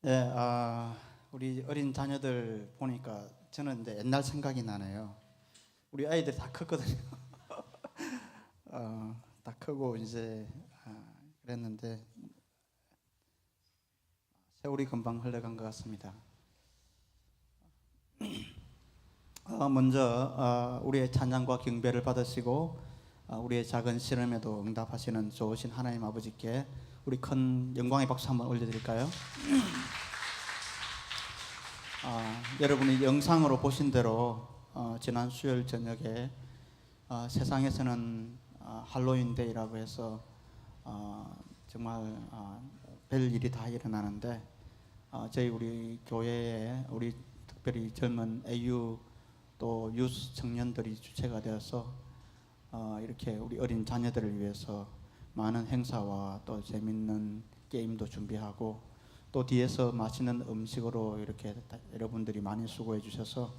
네, 우리 어린 자녀들 보니까 저는 이제 옛날 생각이 나네요. 우리 아이들이 다 컸거든요. 다 크고 이제 그랬는데 세월이 금방 흘러간 것 같습니다. 먼저 우리의 찬양과 경배를 받으시고 우리의 작은 실험에도 응답하시는 좋으신 하나님 아버지께 우리 큰 영광의 박수 한번 올려드릴까요? 여러분이 영상으로 보신 대로 지난 수요일 저녁에 세상에서는 할로윈 데이라고 해서 정말 별일이 다 일어나는데 저희 우리 교회에 우리 특별히 젊은 AU 또 유스 청년들이 주체가 되어서 이렇게 우리 어린 자녀들을 위해서 많은 행사와 또 재밌는 게임도 준비하고 또 뒤에서 맛있는 음식으로 이렇게 여러분들이 많이 수고해 주셔서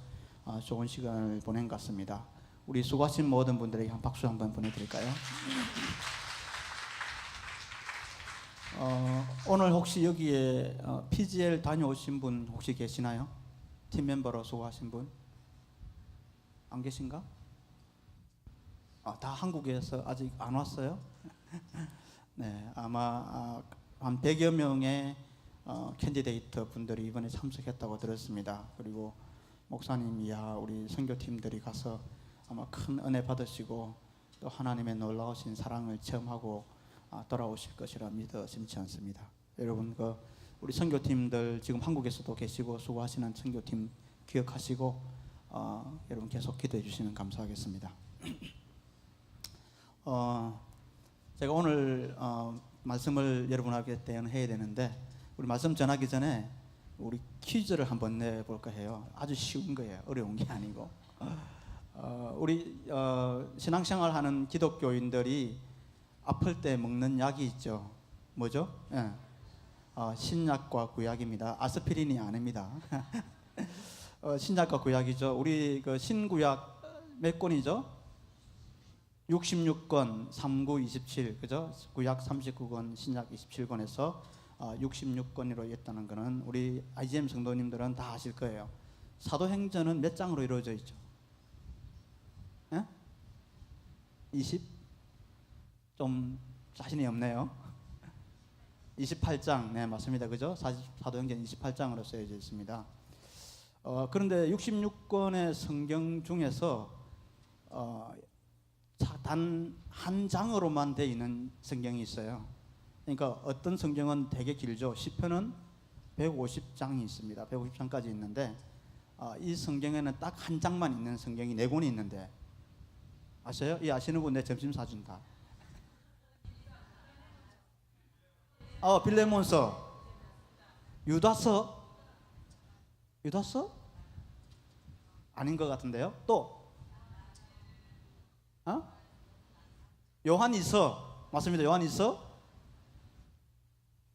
좋은 시간을 보낸 것 같습니다. 우리 수고하신 모든 분들에게 한 박수 한번 보내드릴까요? 오늘 혹시 여기에 PGL 다녀오신 분 혹시 계시나요? 팀 멤버로 수고하신 분? 안 계신가? 다 한국에서 아직 안 왔어요? 네, 아마 한 100여 명의 캔디데이터 분들이 이번에 참석했다고 들었습니다. 그리고 목사님이야 우리 선교팀들이 가서 아마 큰 은혜 받으시고 또 하나님의 놀라우신 사랑을 체험하고 돌아오실 것이라 믿어 심치 않습니다. 여러분 우리 선교팀들 지금 한국에서도 계시고 수고하시는 선교팀 기억하시고 여러분 계속 기도해 주시면 감사하겠습니다. 제가 오늘 말씀을 여러분에게 대언해야 되는데 우리 말씀 전하기 전에 우리 퀴즈를 한번 내볼까 해요. 아주 쉬운 거예요. 어려운 게 아니고 우리 신앙생활 하는 기독교인들이 아플 때 먹는 약이 있죠. 뭐죠? 예. 신약과 구약입니다. 아스피린이 아닙니다. 신약과 구약이죠. 우리 신구약 몇 권이죠? 66권, 39, 27, 그죠? 구약 39권, 신약 27권에서 66권으로 있다는 것은 우리 IGM 성도님들은 다 아실 거예요. 사도행전은 몇 장으로 이루어져 있죠? 20? 좀 자신이 없네요. 28장, 네 맞습니다. 그죠? 사도행전 28장으로 쓰여져 있습니다. 그런데 66권의 성경 중에서 단 한 장으로만 되어 있는 성경이 있어요. 그러니까 어떤 성경은 되게 길죠. 시편은 150장이 있습니다. 150장까지 있는데 이 성경에는 딱 한 장만 있는 성경이 4권이 있는데 아세요? 이 아시는 분 내 점심 사준다. 빌레몬서, 유다서 아닌 것 같은데요. 또 요한이서 맞습니다. 요한이서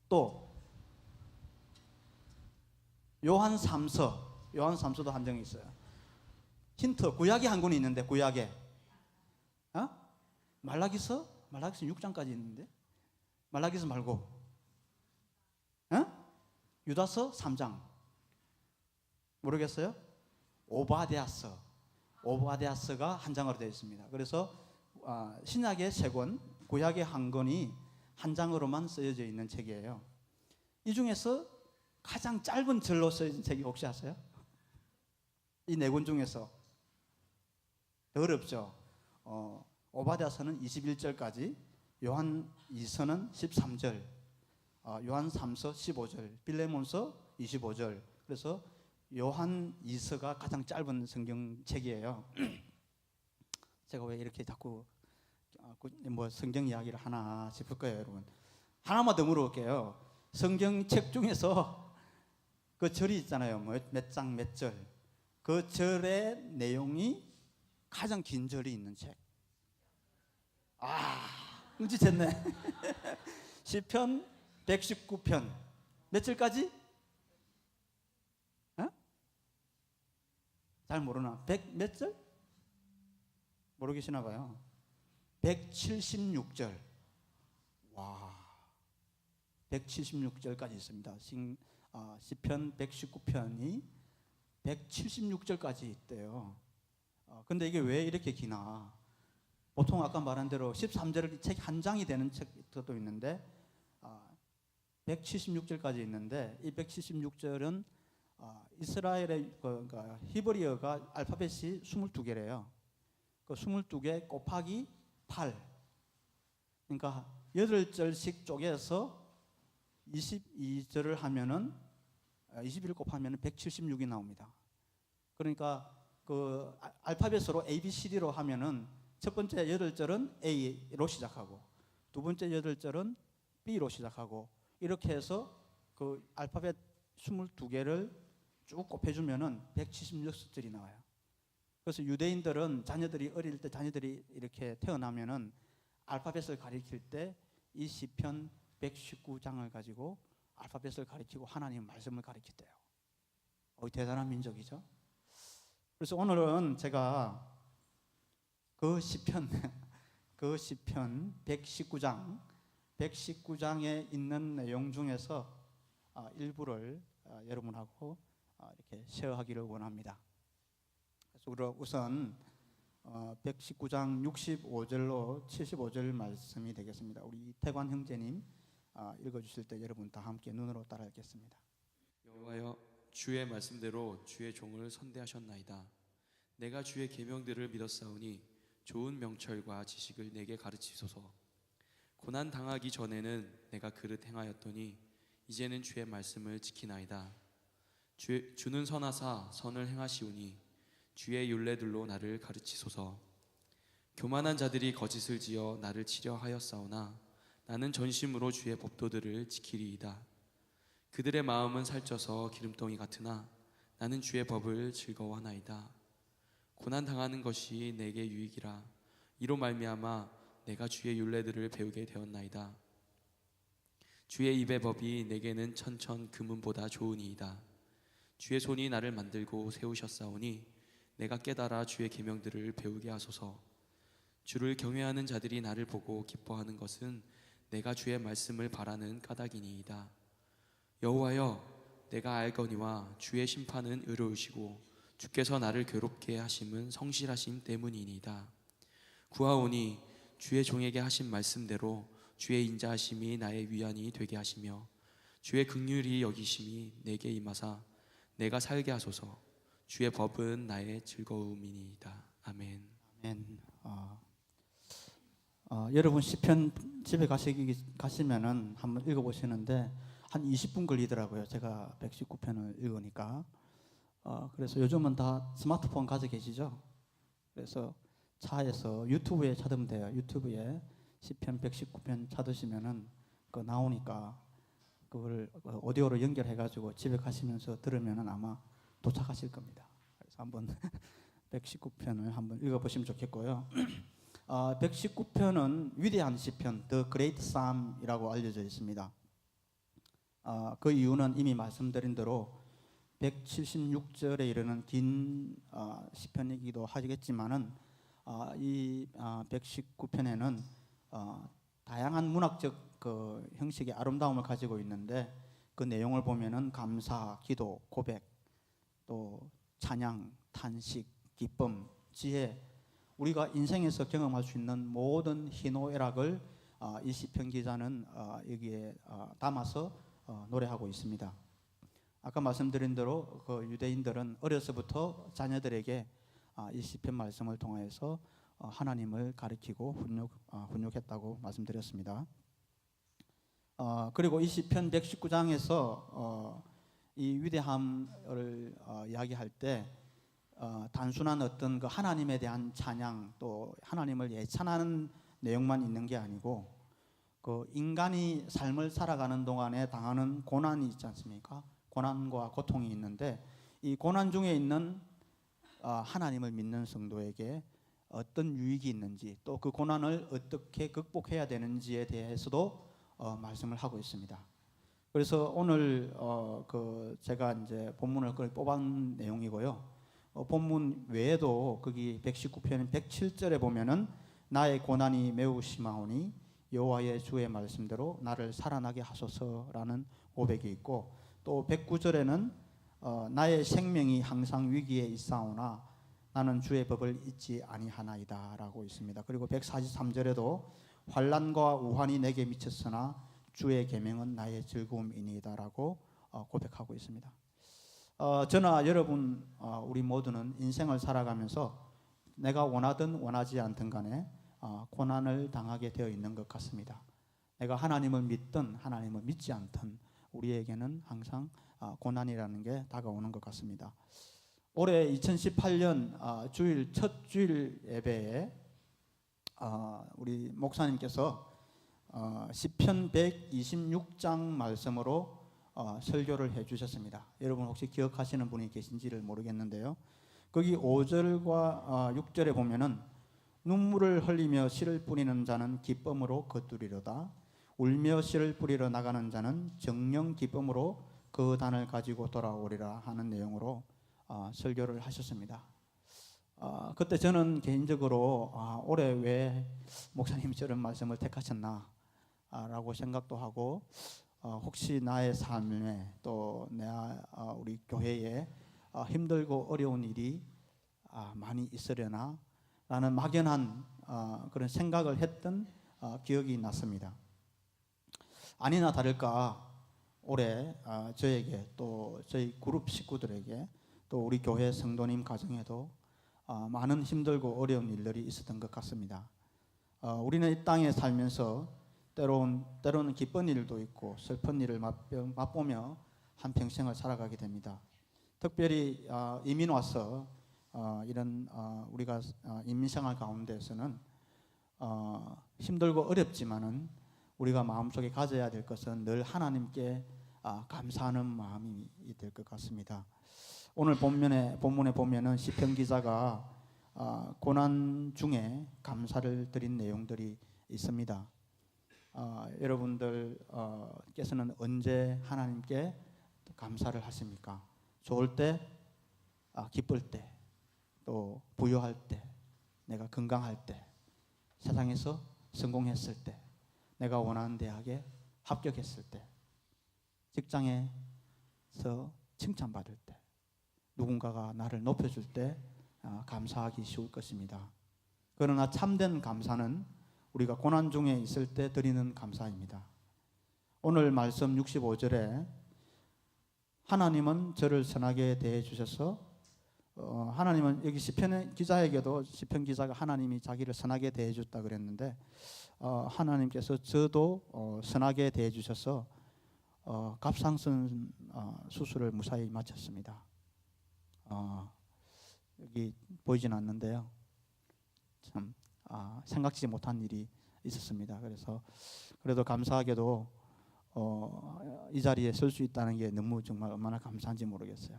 또 요한 3서도 한 장이 있어요. 힌트, 구약이 한 권이 있는데 구약에 말라기서 6장까지 있는데 말라기서 말고 유다서 3장 모르겠어요? 오바댜서가 한 장으로 되어 있습니다. 그래서 신약의 3권, 구약의 1권이 한 장으로만 쓰여져 있는 책이에요. 이 중에서 가장 짧은 절로 쓰여진 책이 혹시 아세요? 이 4권 중에서 어렵죠. 오바댜서는 21절까지, 요한 2서는 13절, 요한 3서 15절, 빌레몬서 25절. 그래서 요한 2서가 가장 짧은 성경책이에요. 제가 왜 이렇게 자꾸 성경 이야기를 하나 싶을 거예요, 여러분. 하나만 더 물어볼게요. 성경책 중에서 그 절이 있잖아요. 몇 장 몇 절. 그 절의 내용이 가장 긴 절이 있는 책. 응지쳤네. 시편 119편 몇 절까지? 잘 모르나? 100 몇 절? 모르겠나 봐요. 176절. 와, 176절까지 있습니다. 시편 119편이 176절까지 있대요. 근데 이게 왜 이렇게 기나? 보통 아까 말한 대로 13절이 책 한 장이 되는 책도 있는데 176절까지 있는데 이 176절은 이스라엘의 그러니까 히브리어가 알파벳이 22개래요. 그 22개 곱하기 8. 그러니까 8절씩 쪼개서 22절을 하면은 21 곱하면 176이 나옵니다. 그러니까 그 알파벳으로 ABCD로 하면은 첫 번째 8절은 A로 시작하고 두 번째 8절은 B로 시작하고 이렇게 해서 그 알파벳 22개를 쭉 곱해주면은 176절이 나와요. 그래서 유대인들은 자녀들이 어릴 때 자녀들이 이렇게 태어나면은 알파벳을 가리킬 때 이 시편 119장을 가지고 알파벳을 가리키고 하나님 말씀을 가리켰대요. 대단한 민족이죠. 그래서 오늘은 제가 그 시편 119장에 있는 내용 중에서 일부를 여러분하고 이렇게 쉐어하기를 원합니다. 그래서 우선 119장 65절로 75절 말씀이 되겠습니다. 우리 이태관 형제님 읽어주실 때 여러분 다 함께 눈으로 따라 읽겠습니다. 여호와여, 주의 말씀대로 주의 종을 선대하셨나이다. 내가 주의 계명들을 믿었사오니 좋은 명철과 지식을 내게 가르치소서. 고난 당하기 전에는 내가 그릇 행하였더니 이제는 주의 말씀을 지키나이다. 주는 선하사 선을 행하시오니 주의 율례들로 나를 가르치소서. 교만한 자들이 거짓을 지어 나를 치려 하였사오나 나는 전심으로 주의 법도들을 지키리이다. 그들의 마음은 살쪄서 기름덩이 같으나 나는 주의 법을 즐거워하나이다. 고난 당하는 것이 내게 유익이라. 이로 말미암아 내가 주의 율례들을 배우게 되었나이다. 주의 입의 법이 내게는 천천 금은보다 좋으니이다. 주의 손이 나를 만들고 세우셨사오니 내가 깨달아 주의 계명들을 배우게 하소서. 주를 경외하는 자들이 나를 보고 기뻐하는 것은 내가 주의 말씀을 바라는 까닭이니이다. 여호와여, 내가 알거니와 주의 심판은 의로우시고 주께서 나를 괴롭게 하심은 성실하심 때문이니이다. 구하오니 주의 종에게 하신 말씀대로 주의 인자하심이 나의 위안이 되게 하시며 주의 긍휼히 여기심이 내게 임하사 내가 살게 하소서. 주의 법은 나의 즐거움이니이다. 아멘. 아멘. 여러분 시편 집에 가시면은 한번 읽어보시는데 한 20분 걸리더라고요. 제가 119편을 읽으니까. 그래서 요즘은 다 스마트폰 가지고 계시죠? 그래서 차에서 유튜브에 찾으면 돼요. 유튜브에 시편 119편 찾으시면은 그거 나오니까 그걸 오디오로 연결해가지고 집에 가시면서 들으면은 아마 도착하실 겁니다. 그래서 한번 119편을 한번 읽어보시면 좋겠고요. 119편은 위대한 시편, The Great Psalm이라고 알려져 있습니다. 그 이유는 이미 말씀드린 대로 176절에 이르는 긴 시편이기도 하겠지만은 이 119편에는 다양한 문학적 그 형식의 아름다움을 가지고 있는데 그 내용을 보면은 감사, 기도, 고백, 또 찬양, 탄식, 기쁨, 지혜, 우리가 인생에서 경험할 수 있는 모든 희노애락을 이 시편 기자는 여기에 담아서 노래하고 있습니다. 아까 말씀드린 대로 그 유대인들은 어려서부터 자녀들에게 이 시편 말씀을 통해서 하나님을 가르치고 훈육했다고 말씀드렸습니다. 그리고 이 시편 119장에서 이 위대함을 이야기할 때 단순한 어떤 그 하나님에 대한 찬양 또 하나님을 예찬하는 내용만 있는 게 아니고 그 인간이 삶을 살아가는 동안에 당하는 고난이 있지 않습니까? 고난과 고통이 있는데 이 고난 중에 있는 하나님을 믿는 성도에게 어떤 유익이 있는지 또 그 고난을 어떻게 극복해야 되는지에 대해서도 말씀을 하고 있습니다. 그래서 오늘 그 제가 이제 본문을 뽑은 내용이고요. 본문 외에도 거기 119편 107절에 보면은 나의 고난이 매우 심하오니 여호와의 주의 말씀대로 나를 살아나게 하소서라는 고백이 있고 또 109절에는 나의 생명이 항상 위기에 있사오나 나는 주의 법을 잊지 아니하나이다라고 있습니다. 그리고 143절에도 환난과 우환이 내게 미쳤으나 주의 계명은 나의 즐거움이니이다라고 고백하고 있습니다. 저나 여러분 우리 모두는 인생을 살아가면서 내가 원하든 원하지 않든 간에 고난을 당하게 되어 있는 것 같습니다. 내가 하나님을 믿든 하나님을 믿지 않든 우리에게는 항상 고난이라는 게 다가오는 것 같습니다. 올해 2018년 주일 첫 주일 예배에 우리 목사님께서 시편 126장 말씀으로 설교를 해주셨습니다. 여러분 혹시 기억하시는 분이 계신지를 모르겠는데요. 거기 5절과 6절에 보면은 눈물을 흘리며 씨를 뿌리는 자는 기쁨으로 거두리로다. 울며 씨를 뿌리러 나가는 자는 정령 기쁨으로 그 단을 가지고 돌아오리라 하는 내용으로 설교를 하셨습니다. 그때 저는 개인적으로 올해 왜 목사님이 저런 말씀을 택하셨나 라고 생각도 하고 혹시 나의 삶에 또 우리 교회에 힘들고 어려운 일이 많이 있으려나 라는 막연한 그런 생각을 했던 기억이 났습니다. 아니나 다를까 올해 저에게 또 저희 그룹 식구들에게 또 우리 교회 성도님 가정에도 많은 힘들고 어려운 일들이 있었던 것 같습니다. 우리는 이 땅에 살면서 때로는 기쁜 일도 있고 슬픈 일을 맛보며 한평생을 살아가게 됩니다. 특별히 이민 와서 이런 우리가 인민생활 가운데서는 힘들고 어렵지만은 우리가 마음속에 가져야 될 것은 늘 하나님께 감사하는 마음이 될 것 같습니다. 오늘 본문에 보면은 시편 기자가 고난 중에 감사를 드린 내용들이 있습니다. 여러분들께서는 언제 하나님께 감사를 하십니까? 좋을 때, 기쁠 때, 또 부유할 때, 내가 건강할 때, 세상에서 성공했을 때, 내가 원하는 대학에 합격했을 때, 직장에서 칭찬받을 때, 누군가가 나를 높여줄 때 감사하기 쉬울 것입니다. 그러나 참된 감사는 우리가 고난 중에 있을 때 드리는 감사입니다. 오늘 말씀 65절에 하나님은 저를 선하게 대해 주셔서 하나님은 여기 시편 기자에게도 시편 기자가 하나님이 자기를 선하게 대해 줬다 그랬는데 하나님께서 저도 선하게 대해 주셔서 갑상선 수술을 무사히 마쳤습니다. 여기 보이진 않는데요. 참 생각지 못한 일이 있었습니다. 그래도 감사하게도 이 자리에 설 수 있다는 게 너무 정말 얼마나 감사한지 모르겠어요.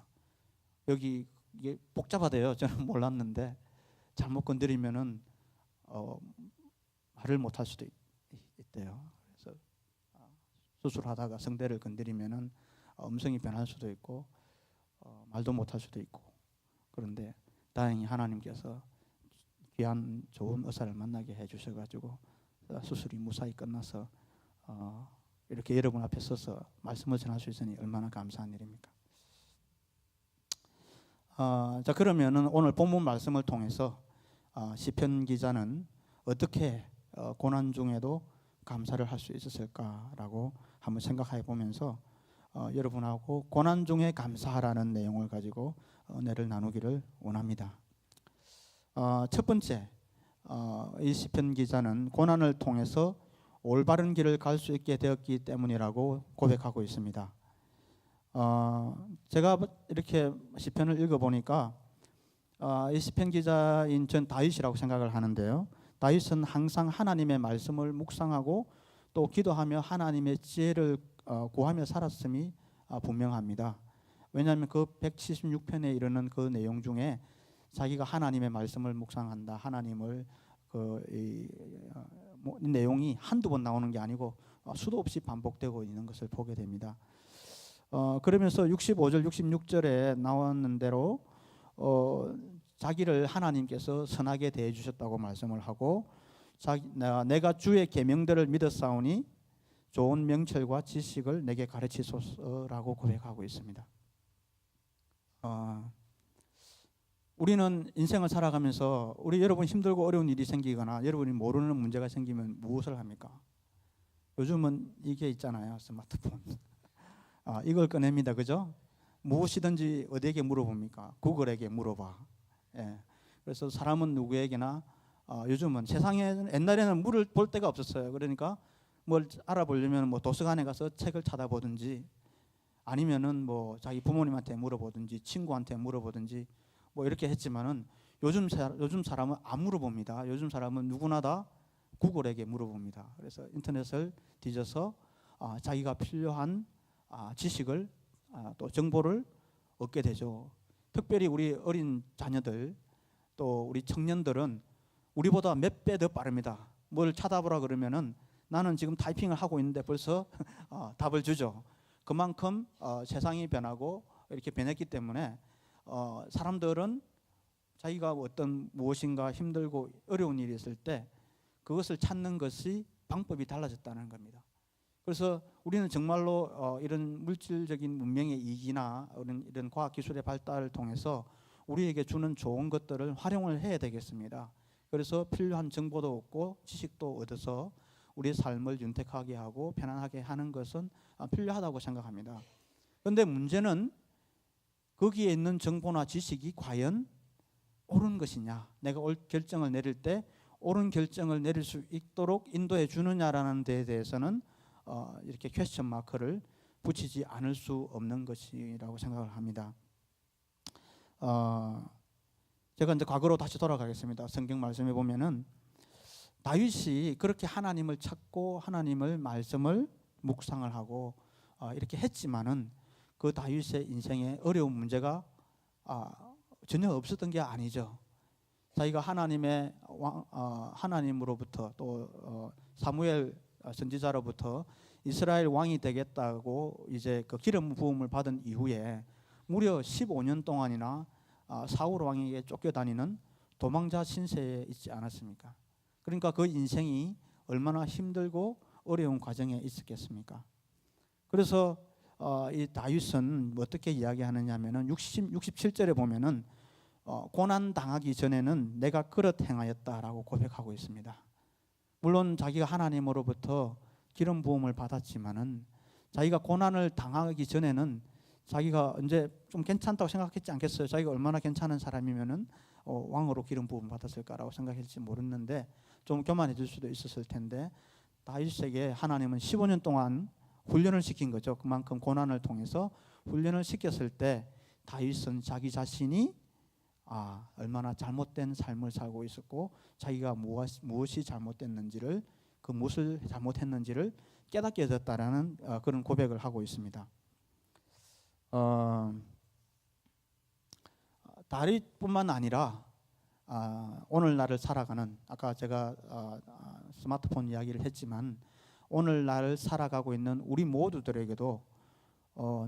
여기 이게 복잡하대요. 저는 몰랐는데 잘못 건드리면은 말을 못할 수도 있대요. 그래서 수술하다가 성대를 건드리면은 음성이 변할 수도 있고 말도 못할 수도 있고 그런데 다행히 하나님께서 귀한 좋은 의사를 만나게 해주셔가지고 수술이 무사히 끝나서 이렇게 여러분 앞에 서서 말씀을 전할 수 있으니 얼마나 감사한 일입니까? 자 그러면은 오늘 본문 말씀을 통해서 시편 기자는 어떻게 고난 중에도 감사를 할 수 있었을까라고 한번 생각해 보면서 여러분하고 고난 중에 감사하라는 내용을 가지고 은혜를 나누기를 원합니다. 첫 번째, 이 시편 기자는 고난을 통해서 올바른 길을 갈 수 있게 되었기 때문이라고 고백하고 있습니다. 제가 이렇게 시편을 읽어보니까 이 시편 기자인 전 다윗이라고 생각을 하는데요. 다윗은 항상 하나님의 말씀을 묵상하고 또 기도하며 하나님의 지혜를 구하며 살았음이 분명합니다. 왜냐하면 그 176편에 이르는 그 내용 중에 자기가 하나님의 말씀을 묵상한다, 하나님을 이 내용이 한두 번 나오는 게 아니고 수도 없이 반복되고 있는 것을 보게 됩니다. 그러면서 65절, 66절에 나왔는 대로 자기를 하나님께서 선하게 대해 주셨다고 말씀을 하고 내가 주의 계명들을 믿었사오니 좋은 명철과 지식을 내게 가르치소서라고 고백하고 있습니다. 우리는 인생을 살아가면서 우리 여러분 힘들고 어려운 일이 생기거나 여러분이 모르는 문제가 생기면 무엇을 합니까? 요즘은 이게 있잖아요. 스마트폰. 이걸 꺼냅니다. 그죠? 무엇이든지 어디에게 물어봅니까? 구글에게 물어봐. 예. 그래서 사람은 누구에게나 요즘은 세상에 옛날에는 물을 볼 데가 없었어요. 그러니까 뭘 알아보려면 뭐 도서관에 가서 책을 찾아보든지 아니면은 뭐 자기 부모님한테 물어보든지 친구한테 물어보든지 뭐 이렇게 했지만은 요즘 사람은 안 물어봅니다. 요즘 사람은 누구나 다 구글에게 물어봅니다. 그래서 인터넷을 뒤져서 자기가 필요한 지식을 또 정보를 얻게 되죠. 특별히 우리 어린 자녀들 또 우리 청년들은 우리보다 몇 배 더 빠릅니다. 뭘 찾아보라 그러면은 나는 지금 타이핑을 하고 있는데 벌써 답을 주죠. 그만큼 세상이 변하고 이렇게 변했기 때문에 사람들은 자기가 어떤 무엇인가 힘들고 어려운 일이 있을 때 그것을 찾는 것이 방법이 달라졌다는 겁니다. 그래서 우리는 정말로 이런 물질적인 문명의 이기나 이런 과학기술의 발달을 통해서 우리에게 주는 좋은 것들을 활용을 해야 되겠습니다. 그래서 필요한 정보도 얻고 지식도 얻어서 우리의 삶을 윤택하게 하고 편안하게 하는 것은 필요하다고 생각합니다. 그런데 문제는 거기에 있는 정보나 지식이 과연 옳은 것이냐, 내가 결정을 내릴 때 옳은 결정을 내릴 수 있도록 인도해 주느냐라는 데에 대해서는 이렇게 퀘스천 마크를 붙이지 않을 수 없는 것이라고 생각을 합니다. 제가 이제 과거로 다시 돌아가겠습니다. 성경 말씀에 보면은 다윗이 그렇게 하나님을 찾고 하나님을 말씀을 묵상을 하고 이렇게 했지만은 그 다윗의 인생에 어려운 문제가 전혀 없었던 게 아니죠. 자기가 하나님으로부터 또 사무엘 선지자로부터 이스라엘 왕이 되겠다고 이제 그 기름 부음을 받은 이후에 무려 15년 동안이나 사울 왕에게 쫓겨다니는 도망자 신세에 있지 않았습니까? 그러니까 그 인생이 얼마나 힘들고 어려운 과정에 있었겠습니까? 그래서 이 다윗은 어떻게 이야기하느냐 하면은 67절에 보면은 고난 당하기 전에는 내가 그릇 행하였다라고 고백하고 있습니다. 물론 자기가 하나님으로부터 기름 부음을 받았지만은 자기가 고난을 당하기 전에는 자기가 언제 좀 괜찮다고 생각했지 않겠어요? 자기가 얼마나 괜찮은 사람이면은 왕으로 기름 부음 받았을까라고 생각했을지 모르는데 좀 교만해질 수도 있었을 텐데 다윗에게 하나님은 15년 동안 훈련을 시킨 거죠. 그만큼 고난을 통해서 훈련을 시켰을 때 다윗은 자기 자신이 얼마나 잘못된 삶을 살고 있었고 자기가 무엇이 잘못됐는지를 그 무엇을 잘못했는지를 깨닫게 됐다라는 그런 고백을 하고 있습니다. 다윗뿐만 아니라 오늘날을 살아가는 아까 제가 스마트폰 이야기를 했지만 오늘날 살아가고 있는 우리 모두들에게도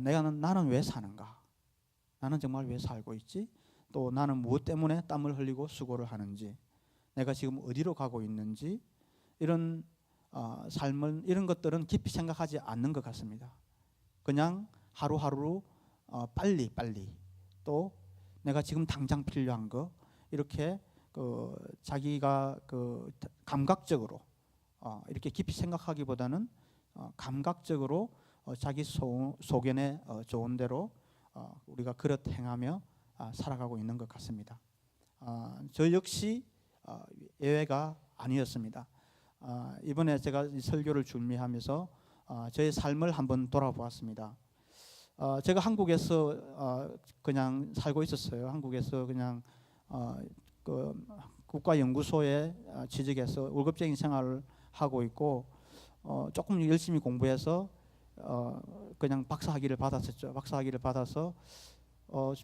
나는 왜 사는가? 나는 정말 왜 살고 있지? 또 나는 무엇 때문에 땀을 흘리고 수고를 하는지, 내가 지금 어디로 가고 있는지 이런 삶을 이런 것들은 깊이 생각하지 않는 것 같습니다. 그냥 하루하루 빨리 또 내가 지금 당장 필요한 거 이렇게 자기가 감각적으로 이렇게 깊이 생각하기보다는 감각적으로 자기 소견에 좋은 대로 우리가 그릇 행하며 살아가고 있는 것 같습니다. 저 역시 예외가 아니었습니다. 이번에 제가 이 설교를 준비하면서 저의 삶을 한번 돌아보았습니다. 제가 한국에서 그냥 살고 있었어요. 한국에서 그냥 그 국가연구소에 취직해서 월급쟁이 생활을 하고 있고 조금 열심히 공부해서 그냥 박사학위를 받았었죠. 박사학위를 받아서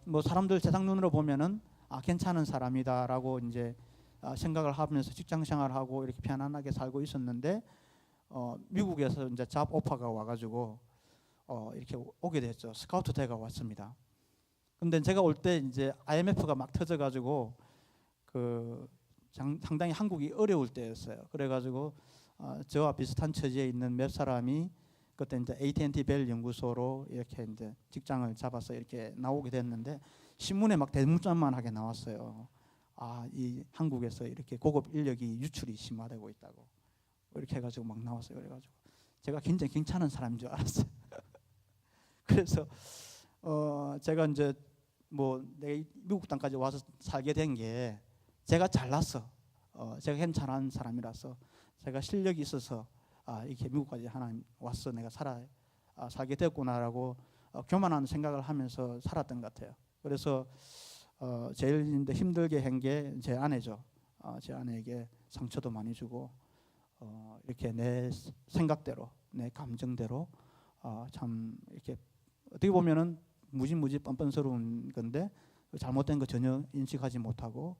뭐 사람들 세상 눈으로 보면은 괜찮은 사람이다라고 이제 생각을 하면서 직장 생활하고 이렇게 편안하게 살고 있었는데 미국에서 이제 잡 오퍼가 와가지고 이렇게 오게 됐죠. 스카우트 대가 왔습니다. 근데 제가 올 때 이제 IMF가 막 터져가지고 상당히 한국이 어려울 때였어요. 그래가지고 저와 비슷한 처지에 있는 몇 사람이 그때 이제 AT&T 벨 연구소로 이렇게 이제 직장을 잡아서 이렇게 나오게 됐는데 신문에 막 대문짝만하게 나왔어요. 이 한국에서 이렇게 고급 인력이 유출이 심화되고 있다고 이렇게 해가지고 막 나왔어요. 그래가지고 제가 굉장히 괜찮은 사람인 줄 알았어요. 그래서 제가 이제 뭐 내 미국 땅까지 와서 살게 된 게 제가 잘났어. 제가 괜찮은 사람이라서 제가 실력이 있어서 이렇게 미국까지 하나님 와서 내가 살게 됐구나라고 교만한 생각을 하면서 살았던 것 같아요. 그래서 제일 힘들게 한 게 제 아내죠. 제 아내에게 상처도 많이 주고 이렇게 내 생각대로 내 감정대로 참 이렇게 어떻게 보면은 무지무지 뻔뻔스러운 건데 잘못된 거 전혀 인식하지 못하고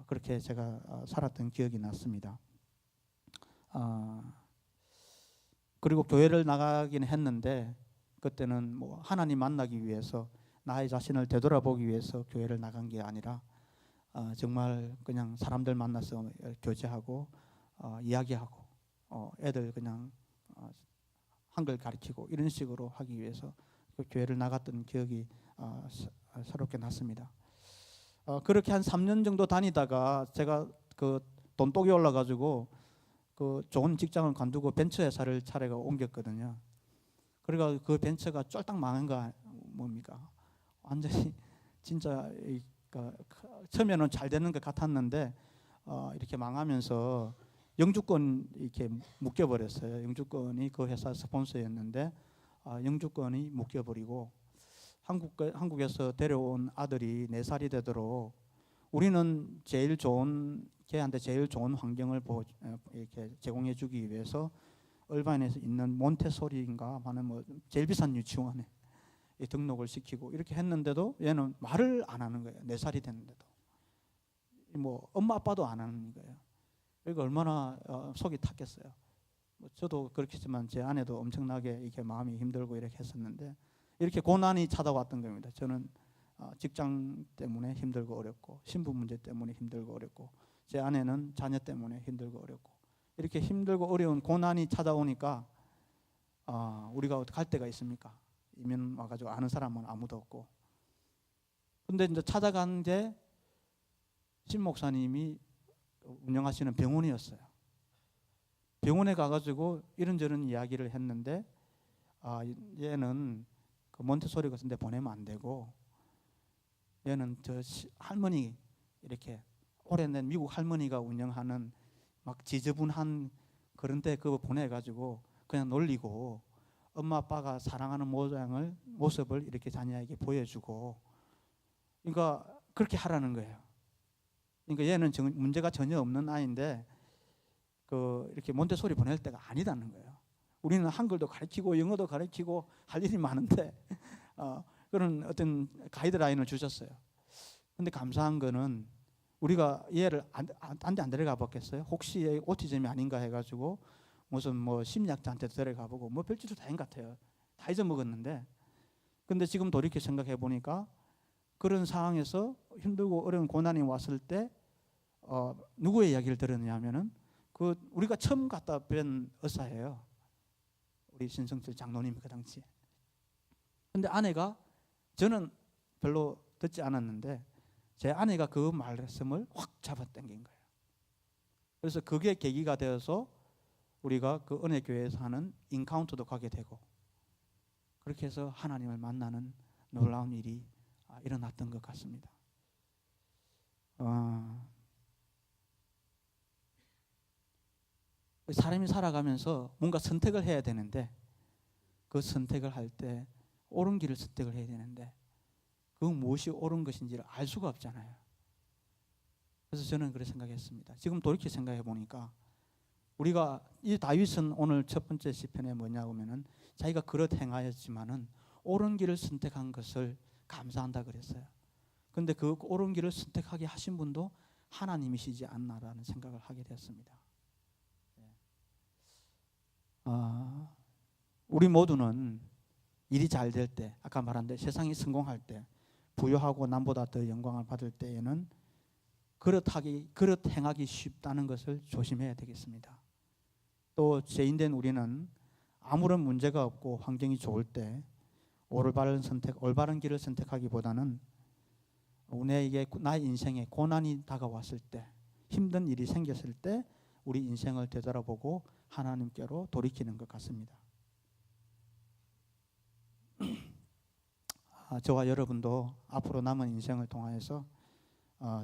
그렇게 제가 살았던 기억이 났습니다. 그리고 교회를 나가긴 했는데 그때는 뭐 하나님 만나기 위해서 나의 자신을 되돌아보기 위해서 교회를 나간 게 아니라 정말 그냥 사람들 만나서 교제하고 이야기하고 애들 그냥 한글 가르치고 이런 식으로 하기 위해서 그 교회를 나갔던 기억이 새롭게 났습니다. 그렇게 한 3년 정도 다니다가 제가 그 돈독이 올라가지고 그 좋은 직장을 관두고 벤처 회사를 차례가 옮겼거든요. 그러니까 그 벤처가 쫄딱 망한 거 뭡니까? 완전히 진짜 처음에는 잘 되는 것 같았는데 이렇게 망하면서 영주권 이렇게 묶여버렸어요. 영주권이 그 회사 스폰서였는데 영주권이 묶여버리고 한국에서 데려온 아들이 4살이 되도록 우리는 제일 좋은 걔한테 제일 좋은 환경을 이렇게 제공해주기 위해서 얼바인에서 있는 몬테소리인가 하는 뭐 제일 비싼 유치원에 등록을 시키고 이렇게 했는데도 얘는 말을 안 하는 거예요. 4살이 됐는데도 뭐 엄마 아빠도 안 하는 거예요. 그러니까 얼마나 속이 탔겠어요. 뭐 저도 그렇겠지만 제 아내도 엄청나게 이렇게 마음이 힘들고 이렇게 했었는데 이렇게 고난이 찾아왔던 겁니다. 저는 직장 때문에 힘들고 어렵고 신부 문제 때문에 힘들고 어렵고 제 아내는 자녀 때문에 힘들고 어렵고 이렇게 힘들고 어려운 고난이 찾아오니까 우리가 어떻게 할 데가 있습니까? 이민 와가지고 아는 사람은 아무도 없고 근데 이제 찾아간 게 신 목사님이 운영하시는 병원이었어요. 병원에 가가지고 이런저런 이야기를 했는데 얘는 그 몬테소리 같은 데 보내면 안 되고 얘는 저 할머니 이렇게 오래된 미국 할머니가 운영하는 막 지저분한 그런 데 그거 보내가지고 그냥 놀리고 엄마 아빠가 사랑하는 모습을 이렇게 자녀에게 보여주고 그러니까 그렇게 하라는 거예요. 그러니까 얘는 문제가 전혀 없는 아이인데 이렇게 몬테소리 보낼 때가 아니다는 거예요. 우리는 한글도 가르치고 영어도 가르치고 할 일이 많은데 그런 어떤 가이드라인을 주셨어요. 근데 감사한 거는 우리가 얘를 딴 데 안 데려가 봤겠어요? 혹시 얘 오티즘이 아닌가 해가지고 무슨 뭐 심리학자한테 데려가 보고 뭐 별짓을 다 한 것 같아요. 다 잊어먹었는데 근데 지금 돌이켜 생각해 보니까 그런 상황에서 힘들고 어려운 고난이 왔을 때 누구의 이야기를 들었냐 하면은 우리가 처음 갖다 뵌 의사예요. 우리 신성철 장로님이 그 당시에. 근데 아내가 저는 별로 듣지 않았는데 제 아내가 그 말씀을 확 잡아당긴 거예요. 그래서 그게 계기가 되어서 우리가 그 은혜교회에서 하는 인카운트도 가게 되고 그렇게 해서 하나님을 만나는 놀라운 일이 일어났던 것 같습니다. 사람이 살아가면서 뭔가 선택을 해야 되는데 그 선택을 할 때 옳은 길을 선택을 해야 되는데 그 무엇이 옳은 것인지를 알 수가 없잖아요. 그래서 저는 그렇게 생각했습니다. 지금 돌이켜 생각해 보니까 우리가 이 다윗은 오늘 첫 번째 시편에 뭐냐 하면은 자기가 그릇 행하였지만은 옳은 길을 선택한 것을 감사한다 그랬어요. 그런데 그 옳은 길을 선택하게 하신 분도 하나님이시지 않나라는 생각을 하게 되었습니다. 우리 모두는 일이 잘 될 때, 아까 말한 대로 세상이 성공할 때, 부유하고 남보다 더 영광을 받을 때에는 그릇 행하기 쉽다는 것을 조심해야 되겠습니다. 또 죄인된 우리는 아무런 문제가 없고 환경이 좋을 때 올바른 길을 선택하기보다는 우리에게 나의 인생에 고난이 다가왔을 때, 힘든 일이 생겼을 때 우리 인생을 되돌아보고 하나님께로 돌이키는 것 같습니다. 저와 여러분도 앞으로 남은 인생을 통하여서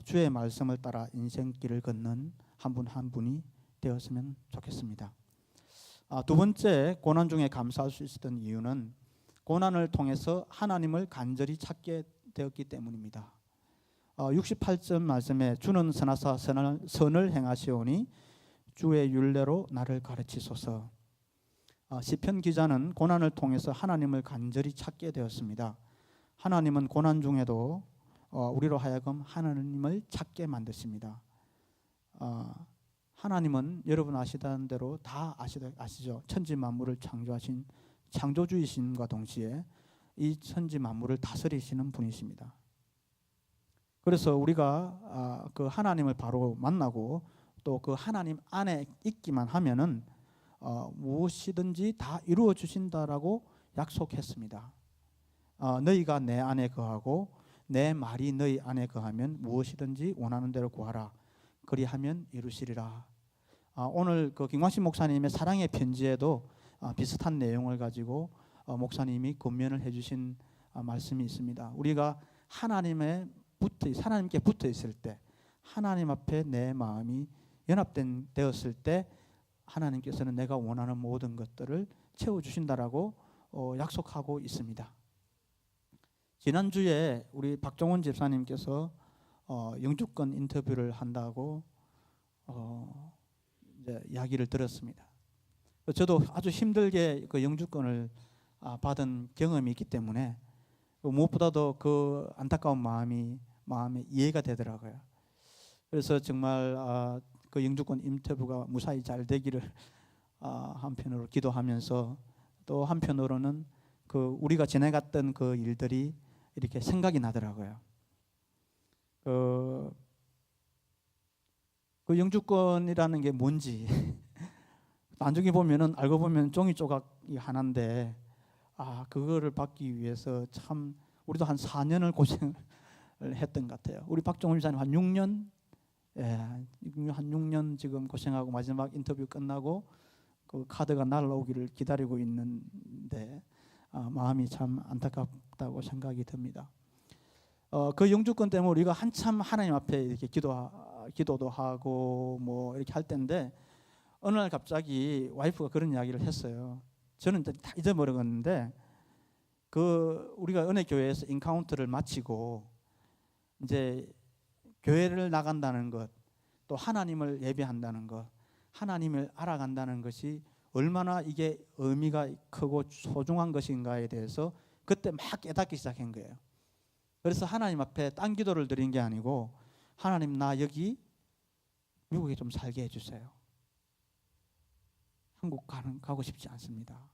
주의 말씀을 따라 인생길을 걷는 한 분 한 분이 되었으면 좋겠습니다. 두 번째, 고난 중에 감사할 수 있었던 이유는 고난을 통해서 하나님을 간절히 찾게 되었기 때문입니다. 68절 말씀에 주는 선하사 선을 행하시오니 주의 율례로 나를 가르치소서. 시편 기자는 고난을 통해서 하나님을 간절히 찾게 되었습니다. 하나님은 고난 중에도 우리로 하여금 하나님을 찾게 만드십니다. 하나님은 여러분 아시다는 대로 다 아시죠? 천지 만물을 창조하신 창조주이심과 동시에 이 천지 만물을 다스리시는 분이십니다. 그래서 우리가 그 하나님을 바로 만나고 또 그 하나님 안에 있기만 하면은 무엇이든지 다 이루어 주신다라고 약속했습니다. 너희가 내 안에 거하고 내 말이 너희 안에 거하면 무엇이든지 원하는 대로 구하라. 그리하면 이루시리라. 오늘 그 김광신 목사님의 사랑의 편지에도 비슷한 내용을 가지고 목사님이 권면을 해주신 말씀이 있습니다. 우리가 하나님께 붙어 있을 때, 하나님 앞에 내 마음이 되었을 때 하나님께서는 내가 원하는 모든 것들을 채워주신다라고 약속하고 있습니다. 지난주에 우리 박종원 집사님께서 영주권 인터뷰를 한다고 이제 이야기를 들었습니다. 저도 아주 힘들게 그 영주권을 받은 경험이 있기 때문에 무엇보다도 그 안타까운 마음에 이해가 되더라고요. 그래서 정말 그 영주권 인터뷰가 무사히 잘 되기를 한편으로 기도하면서 또 한편으로는 그 우리가 지나갔던 그 일들이 이렇게 생각이 나더라고요. 그 영주권이라는 게 뭔지 나중에 보면은 알고 보면 종이 조각이 하나인데 그거를 받기 위해서 참 우리도 한 4년을 고생을 했던 것 같아요. 우리 박종훈 집사님 한 6년 한 6년 지금 고생하고 마지막 인터뷰 끝나고 그 카드가 날아오기를 기다리고 있는데 마음이 참 안타깝다고 생각이 듭니다. 그 영주권 때문에 우리가 한참 하나님 앞에 이렇게 기도도 하고 뭐 이렇게 할 때인데 어느 날 갑자기 와이프가 그런 이야기를 했어요. 저는 다 잊어버렸는데 그 우리가 은혜 교회에서 인카운트를 마치고 이제 교회를 나간다는 것, 또 하나님을 예배한다는 것, 하나님을 알아간다는 것이 얼마나 이게 의미가 크고 소중한 것인가에 대해서 그때 막 깨닫기 시작한 거예요. 그래서 하나님 앞에 딴 기도를 드린 게 아니고 하나님 나 여기 미국에 좀 살게 해주세요. 한국 가고 싶지 않습니다.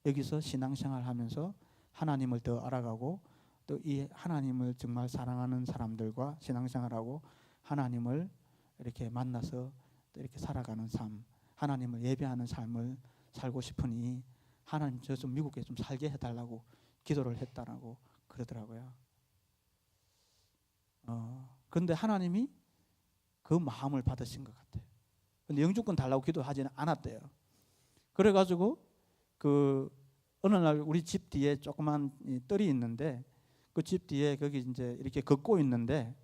여기서 신앙생활 하면서 하나님을 더 알아가고 또 이 하나님을 정말 사랑하는 사람들과 신앙생활하고 하나님을 이렇게 만나서 또 이렇게 살아가는 삶, 하나님을 예배하는 삶을 살고 싶으니 하나님 저 좀 미국에 좀 살게 해달라고 기도를 했다라고 그러더라고요. 그런데 하나님이 그 마음을 받으신 것 같아요. 근데 영주권 달라고 기도하지는 않았대요. 그래가지고 그 어느 날 우리 집 뒤에 조그만 뜰이 있는데 그 집 뒤에 거기 이제 이렇게 걷고 있는데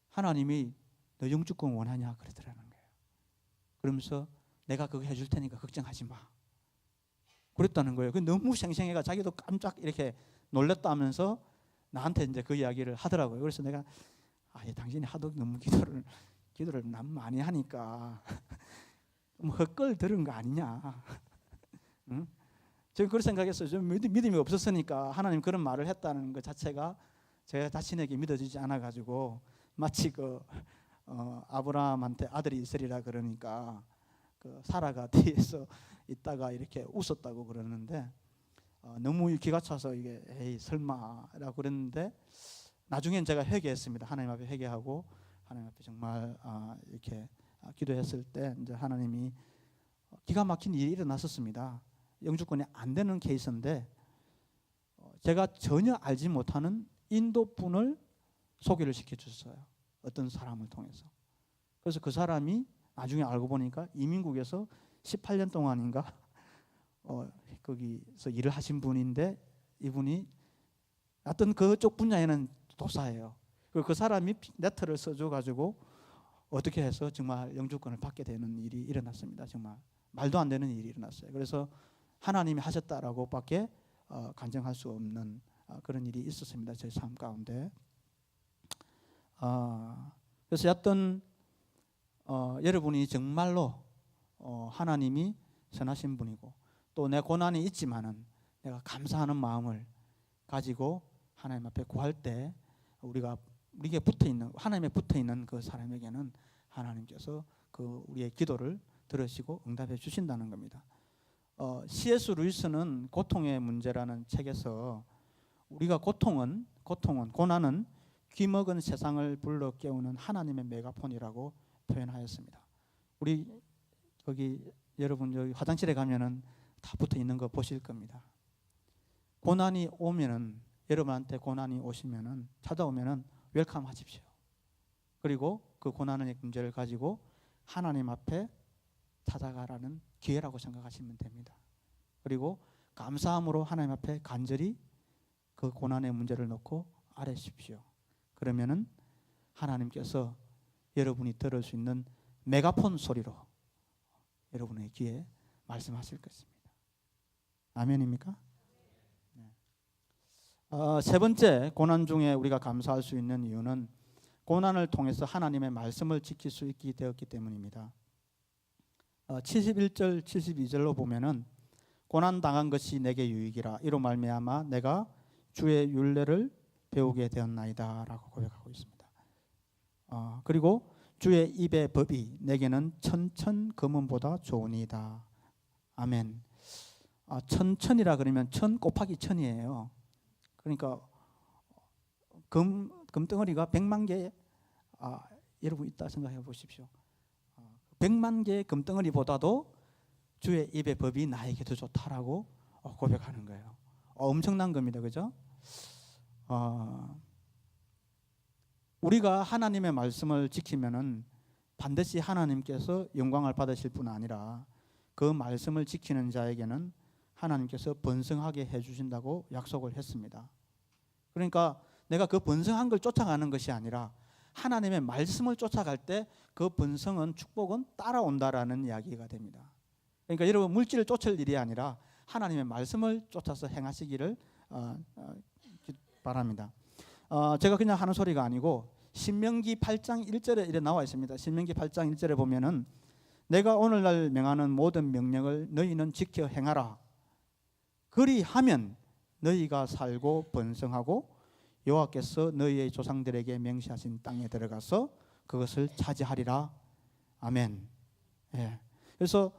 하나님이 너 영주권 원하냐 그러더라는 거예요. 그러면서 내가 그거 해줄 테니까 걱정하지 마. 그랬다는 거예요. 그 너무 생생해가 자기도 깜짝 이렇게 놀랬다면서 나한테 이제 그 이야기를 하더라고요. 그래서 내가 당신이 하도 너무 기도를 너무 많이 하니까 뭐 헛걸 들은 거 아니냐. 응? 제가 그런 생각했어요. 좀 믿음이 없었으니까 하나님 그런 말을 했다는 것 자체가 제가 자신에게 믿어지지 않아가지고 마치 그 아브라함한테 아들이 있으리라 그러니까 그 사라가 뒤에서 있다가 이렇게 웃었다고 그러는데 너무 기가 차서 이게 에이 설마라고 그랬는데 나중엔 제가 회개했습니다. 하나님 앞에 회개하고 하나님 앞에 정말 이렇게 기도했을 때 이제 하나님이 기가 막힌 일이 일어났었습니다. 영주권이 안 되는 케이스인데 제가 전혀 알지 못하는 인도 분을 소개를 시켜줬어요. 어떤 사람을 통해서. 그래서 그 사람이 나중에 알고 보니까 이민국에서 18년 동안인가 거기서 일을 하신 분인데 이분이 어떤 그쪽 분야에는 도사예요. 그 사람이 레터를 써줘가지고 어떻게 해서 정말 영주권을 받게 되는 일이 일어났습니다. 정말 말도 안 되는 일이 일어났어요. 그래서 하나님이 하셨다라고밖에 간증할 수 없는 그런 일이 있었습니다. 제 삶 가운데. 그래서 여튼 여러분이 정말로 하나님이 선하신 분이고 또 내 고난이 있지만은 내가 감사하는 마음을 가지고 하나님 앞에 구할 때 우리에게 붙어 있는 하나님에 붙어 있는 그 사람에게는 하나님께서 그 우리의 기도를 들으시고 응답해 주신다는 겁니다. C.S. 루이스는 고통의 문제라는 책에서 우리가 고난은 귀먹은 세상을 불러 깨우는 하나님의 메가폰이라고 표현하였습니다. 우리 여러분 여기 화장실에 가면은 다 붙어 있는 거 보실 겁니다. 고난이 오면은 여러분한테 고난이 오시면은 찾아오면은 웰컴 하십시오. 그리고 그 고난의 문제를 가지고 하나님 앞에 찾아가라는 기회라고 생각하시면 됩니다. 그리고 감사함으로 하나님 앞에 간절히 그 고난의 문제를 놓고 아뢰십시오. 그러면은 하나님께서 여러분이 들을 수 있는 메가폰 소리로 여러분의 귀에 말씀하실 것입니다. 아멘입니까? 네. 세 번째 고난 중에 우리가 감사할 수 있는 이유는 고난을 통해서 하나님의 말씀을 지킬 수 있게 되었기 때문입니다. 71절 72절로 보면은 고난 당한 것이 내게 유익이라 이로 말미암아 내가 주의 율례를 배우게 되었나이다 라고 고백하고 있습니다. 그리고 주의 입의 법이 내게는 천천 금은보다 좋으니이다. 아멘. 천천이라 그러면 천 곱하기 천이에요. 그러니까 금덩어리가 100만 개 여러분 있다 생각해 보십시오. 100만 개의 금덩어리보다도 주의 입의 법이 나에게 더 좋다라고 고백하는 거예요. 엄청난 겁니다. 그죠? 우리가 하나님의 말씀을 지키면은 반드시 하나님께서 영광을 받으실 뿐 아니라 그 말씀을 지키는 자에게는 하나님께서 번성하게 해주신다고 약속을 했습니다. 그러니까 내가 그 번성한 걸 쫓아가는 것이 아니라 하나님의 말씀을 쫓아갈 때 그 번성은 축복은 따라온다라는 이야기가 됩니다. 그러니까 여러분 물질을 쫓을 일이 아니라 하나님의 말씀을 쫓아서 행하시기를 바랍니다. 제가 그냥 하는 소리가 아니고 신명기 8장 1절에 이렇게 나와 있습니다. 신명기 8장 1절에 보면은 내가 오늘날 명하는 모든 명령을 너희는 지켜 행하라. 그리하면 너희가 살고 번성하고 여호와께서 너희의 조상들에게 맹세하신 땅에 들어가서 그것을 차지하리라. 아멘. 예. 그래서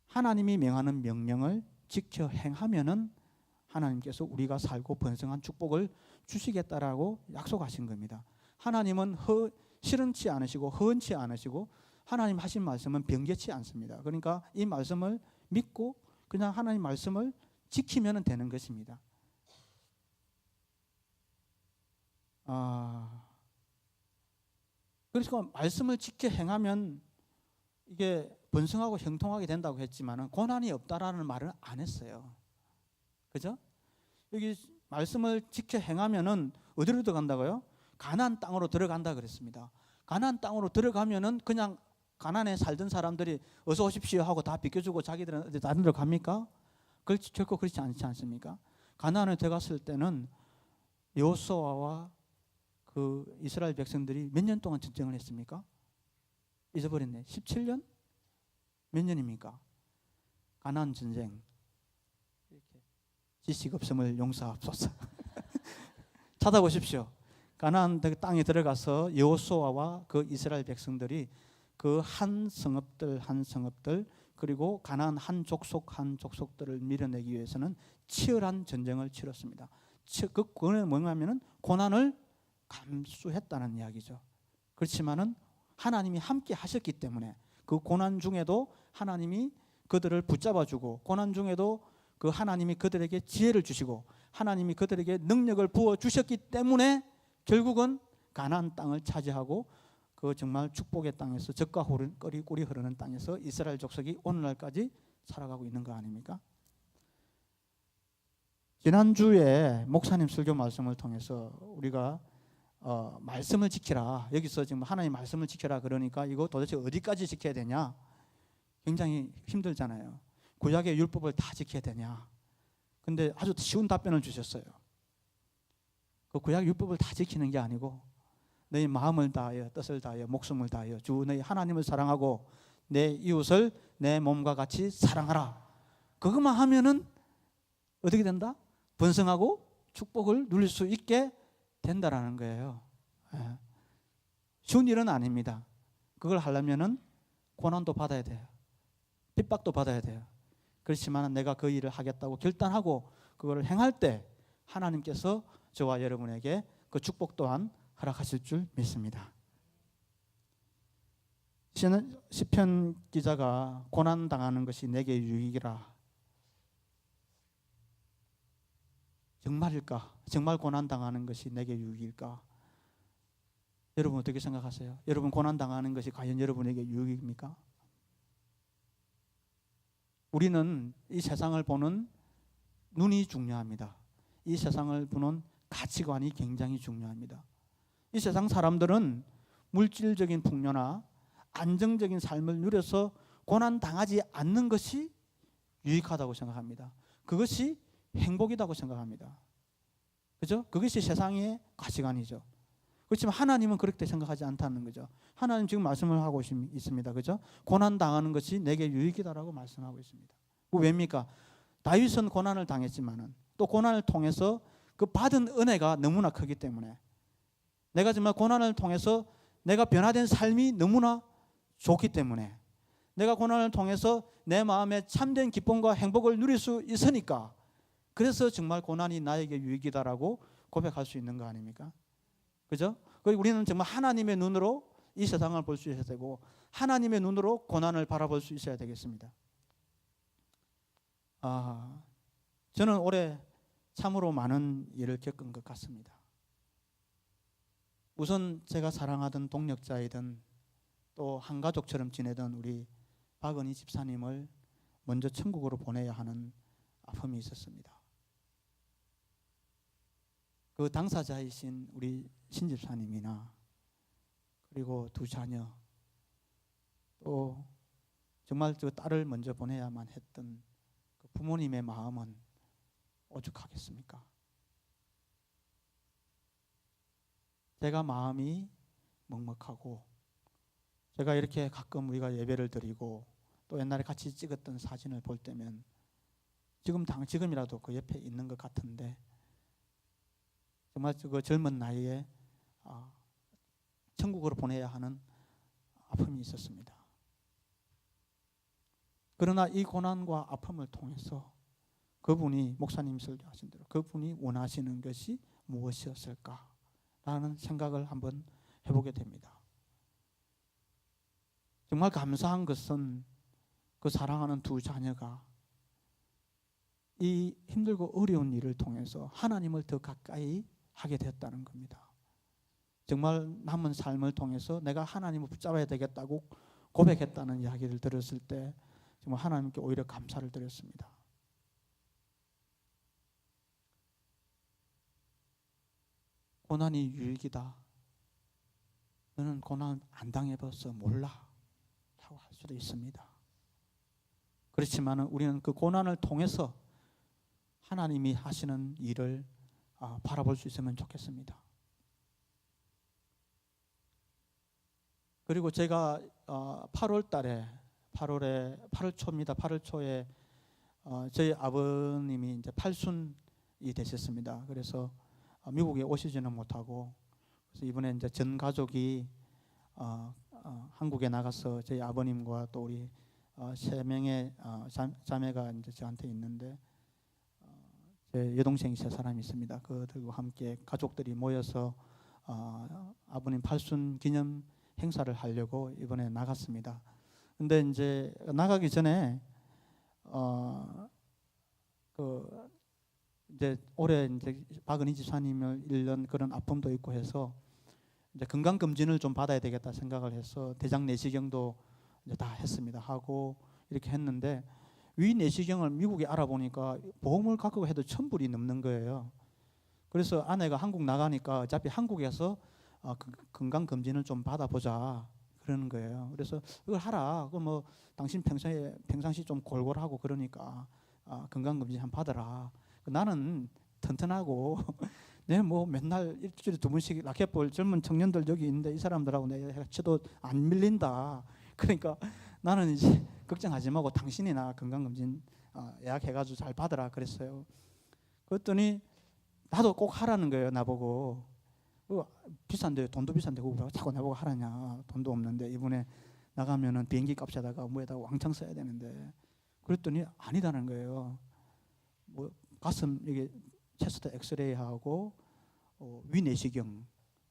하나님이 명하는 명령을 지켜 행하면은 하나님께서 우리가 살고 번성한 축복을 주시겠다라고 약속하신 겁니다. 하나님은 싫은치 않으시고 허은치 않으시고 하나님 하신 말씀은 변개치 않습니다. 그러니까 이 말씀을 믿고 그냥 하나님 말씀을 지키면 되는 것입니다. 그래서 말씀을 지켜 행하면 이게 번성하고 형통하게 된다고 했지만은 고난이 없다라는 말은 안 했어요. 그죠? 여기 말씀을 지켜 행하면은 어디로 들어간다고요? 가나안 땅으로 들어간다 그랬습니다. 가나안 땅으로 들어가면은 그냥 가나안에 살던 사람들이 어서 오십시오 하고 다 비켜주고 자기들은 어디 다른 데로 갑니까? 결코 그렇지 않지 않습니까? 가나안에 들어갔을 때는 여호수아와 그 이스라엘 백성들이 몇 년 동안 전쟁을 했습니까? 잊어버렸네. 17년? 몇 년입니까? 가나안 전쟁. 이렇게 지식 없음을 용서하옵소서. 찾아보십시오. 가나안 땅에 들어가서 여호수아와 그 이스라엘 백성들이 그 한 성읍들 그리고 가나안 한 족속들을 밀어내기 위해서는 치열한 전쟁을 치렀습니다. 그거는 뭐냐면은 고난을 감수했다는 이야기죠. 그렇지만은 하나님이 함께 하셨기 때문에 그 고난 중에도 하나님이 그들을 붙잡아주고 고난 중에도 그 하나님이 그들에게 지혜를 주시고 하나님이 그들에게 능력을 부어주셨기 때문에 결국은 가나안 땅을 차지하고 그 정말 축복의 땅에서 젖과 꿀이 흐르는 땅에서 이스라엘 족속이 오늘날까지 살아가고 있는 거 아닙니까? 지난주에 목사님 설교 말씀을 통해서 우리가 말씀을 지키라, 여기서 지금 하나님 말씀을 지켜라 그러니까 이거 도대체 어디까지 지켜야 되냐, 굉장히 힘들잖아요. 구약의 율법을 다 지켜야 되냐. 근데 아주 쉬운 답변을 주셨어요. 그 구약 율법을 다 지키는 게 아니고 너희 마음을 다하여 뜻을 다하여 목숨을 다하여 주 너희 하나님을 사랑하고 내 이웃을 내 몸과 같이 사랑하라. 그것만 하면은 어떻게 된다? 번성하고 축복을 누릴 수 있게 된다라는 거예요. 쉬운 일은 아닙니다. 그걸 하려면은 고난도 받아야 돼요. 핍박도 받아야 돼요. 그렇지만 내가 그 일을 하겠다고 결단하고 그걸 행할 때 하나님께서 저와 여러분에게 그 축복 또한 허락하실 줄 믿습니다. 시편 기자가 고난 당하는 것이 내게 유익이라. 정말일까? 정말 고난 당하는 것이 내게 유익일까? 여러분 어떻게 생각하세요? 여러분 고난 당하는 것이 과연 여러분에게 유익입니까? 우리는 이 세상을 보는 눈이 중요합니다. 이 세상을 보는 가치관이 굉장히 중요합니다. 이 세상 사람들은 물질적인 풍요나 안정적인 삶을 누려서 고난 당하지 않는 것이 유익하다고 생각합니다. 그것이 행복이라고 생각합니다. 그죠? 그것이 세상의 가치관이죠. 그렇지만 하나님은 그렇게 생각하지 않다는 거죠. 하나님 지금 말씀을 하고 있습니다. 그죠? 고난 당하는 것이 내게 유익이다라고 말씀하고 있습니다. 왜입니까? 다윗은 고난을 당했지만은 또 고난을 통해서 그 받은 은혜가 너무나 크기 때문에 내가 정말 고난을 통해서 내가 변화된 삶이 너무나 좋기 때문에 내가 고난을 통해서 내 마음에 참된 기쁨과 행복을 누릴 수 있으니까 그래서 정말 고난이 나에게 유익이다라고 고백할 수 있는 거 아닙니까? 그죠? 우리는 정말 하나님의 눈으로 이 세상을 볼 수 있어야 되고 하나님의 눈으로 고난을 바라볼 수 있어야 되겠습니다. 저는 올해 참으로 많은 일을 겪은 것 같습니다. 우선 제가 사랑하던 동력자이던 또 한 가족처럼 지내던 우리 박은희 집사님을 먼저 천국으로 보내야 하는 아픔이 있었습니다. 그 당사자이신 우리 신 집사님이나 그리고 두 자녀 또 정말 그 딸을 먼저 보내야만 했던 그 부모님의 마음은 오죽하겠습니까? 제가 마음이 먹먹하고 제가 이렇게 가끔 우리가 예배를 드리고 또 옛날에 같이 찍었던 사진을 볼 때면 지금이라도 그 옆에 있는 것 같은데 정말 그 젊은 나이에 천국으로 보내야 하는 아픔이 있었습니다. 그러나 이 고난과 아픔을 통해서 그분이 목사님 설교하신 대로 그분이 원하시는 것이 무엇이었을까라는 생각을 한번 해보게 됩니다. 정말 감사한 것은 그 사랑하는 두 자녀가 이 힘들고 어려운 일을 통해서 하나님을 더 가까이 하게 됐다는 겁니다. 정말 남은 삶을 통해서 내가 하나님을 붙잡아야 되겠다고 고백했다는 이야기를 들었을 때 정말 하나님께 오히려 감사를 드렸습니다. 고난이 유익이다. 너는 고난 안 당해봐서 몰라 라고 할 수도 있습니다. 그렇지만 우리는 그 고난을 통해서 하나님이 하시는 일을 바라볼 수 있으면 좋겠습니다. 그리고 제가 8월 초입니다. 8월 초에 저희 아버님이 이제 팔순이 되셨습니다. 그래서 미국에 오시지는 못하고 그래서 이번에 이제 전 가족이 한국에 나가서 저희 아버님과 또 우리 3명의 자매가 이제 저한테 있는데 제 여동생이 3사람이 있습니다. 그들과 함께 가족들이 모여서 아버님 팔순 기념 행사를 하려고 이번에 나갔습니다. 근데 이제 나가기 전에 그 이제 올해 이제 박은희 지사님을 잃는 그런 아픔도 있고 해서 이제 건강 검진을 좀 받아야 되겠다 생각을 해서 대장 내시경도 이제 다 했습니다. 하고 이렇게 했는데 위 내시경을 미국에 알아보니까 보험을 갖고 해도 1,000불이 넘는 거예요. 그래서 아내가 한국 나가니까 어차피 한국에서 건강 검진을 좀 받아보자 그러는 거예요. 그래서 이걸 하라. 그 뭐 당신 평상시 좀 골골하고 그러니까 건강 검진 한번 받아라. 나는 튼튼하고 내 뭐 맨날 일주일에 2번씩 라켓볼 젊은 청년들 여기 있는데 이 사람들하고 내가 쳐도 안 밀린다. 그러니까 나는 이제 걱정하지 말고 당신이나 건강검진 예약해가지고 잘 받으라 그랬어요. 그랬더니 나도 꼭 하라는 거예요. 나보고 비싼데 돈도 비싼데 그거 자꾸 나보고 하라냐. 돈도 없는데 이번에 나가면은 비행기 값에다가 뭐에다가 왕창 써야 되는데 그랬더니 아니다는 거예요. 뭐 가슴 이게 체스트 엑스레이 하고 위 내시경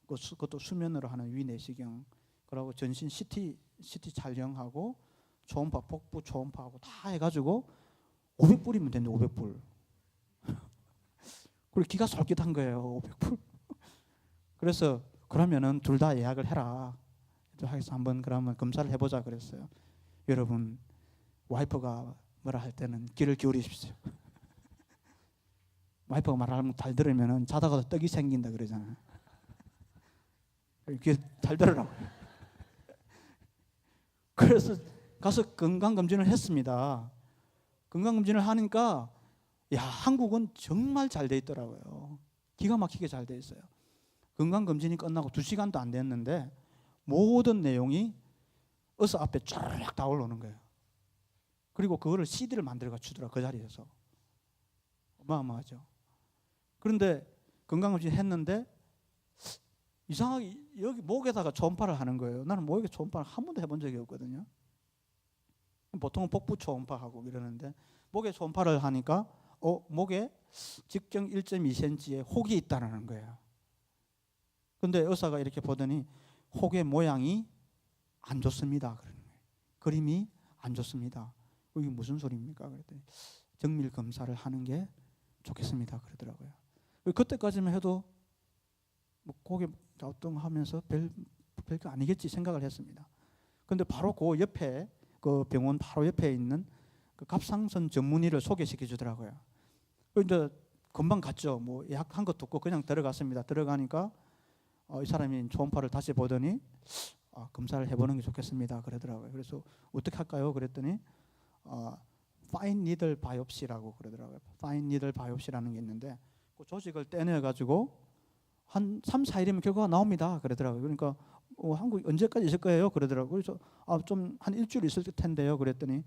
그것도 수면으로 하는 위 내시경 그리고 전신 CT 촬영하고 초음파 복부 초음파하고 다 해가지고 500불이면 되는데 500불. 그리고 기가 솔깃한 거예요. 500불. 그래서 그러면은 둘 다 예약을 해라. 해서 한번 그러면 검사를 해보자 그랬어요. 여러분 와이프가 뭐라 할 때는 귀를 기울이십시오. 와이프가 말하면 잘 들으면은 자다가도 떡이 생긴다 그러잖아요. 귀 잘 들으라고. 그래서 가서 건강검진을 했습니다. 건강검진을 하니까 야 한국은 정말 잘 돼 있더라고요. 기가 막히게 잘 돼 있어요. 건강검진이 끝나고 2시간도 안 됐는데 모든 내용이 의사 앞에 쫙 다 올라오는 거예요. 그리고 그거를 CD를 만들어 주더라 그 자리에서. 어마어마하죠. 그런데 건강검진 했는데 이상하게 여기 목에다가 초음파를 하는 거예요. 나는 목에 초음파를 한 번도 해본 적이 없거든요. 보통은 복부 초음파하고 이러는데 목에 초음파를 하니까 목에 직경 1.2cm의 혹이 있다는 거예요. 근데 의사가 이렇게 보더니 혹의 모양이 안 좋습니다. 그러는 거예요. 그림이 안 좋습니다. 이게 무슨 소리입니까? 그랬더니 정밀 검사를 하는 게 좋겠습니다. 그러더라고요. 그때까지만 해도 뭐 고개 갸우뚱하면서 별거 아니겠지 생각을 했습니다. 근데 바로 그 옆에 그 병원 바로 옆에 있는 그 갑상선 전문의를 소개시켜 주더라고요. 이제 금방 갔죠. 뭐 예약한 것도 없고 그냥 들어갔습니다. 들어가니까 이 사람이 초음파를 다시 보더니 검사를 해보는 게 좋겠습니다. 그러더라고요. 그래서 어떻게 할까요? 그랬더니 파인 니들 바이옵시라고 그러더라고요. 파인 니들 바이옵시라는 게 있는데 그 조직을 떼내 가지고 한 3, 4일이면 결과가 나옵니다. 그러더라고요. 그러니까 한국 언제까지 있을 거예요? 그러더라고요. 그래서 좀 한 일주일 있을 텐데요. 그랬더니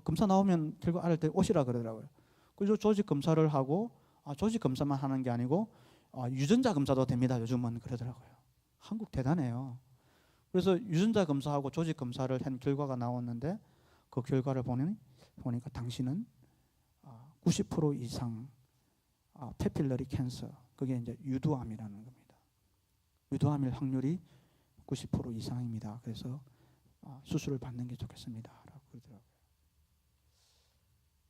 검사 나오면 결과 알을 때 오시라 그러더라고요. 그래서 조직 검사를 하고 조직 검사만 하는 게 아니고 유전자 검사도 됩니다. 요즘은 그러더라고요. 한국 대단해요. 그래서 유전자 검사하고 조직 검사를 한 결과가 나왔는데 그 결과를 보니까 당신은 90% 이상 페필러리 캔서 그게 이제 유두암이라는 겁니다. 유두암일 확률이 90% 이상입니다. 그래서 수술을 받는 게 좋겠습니다라고 그러더라고요.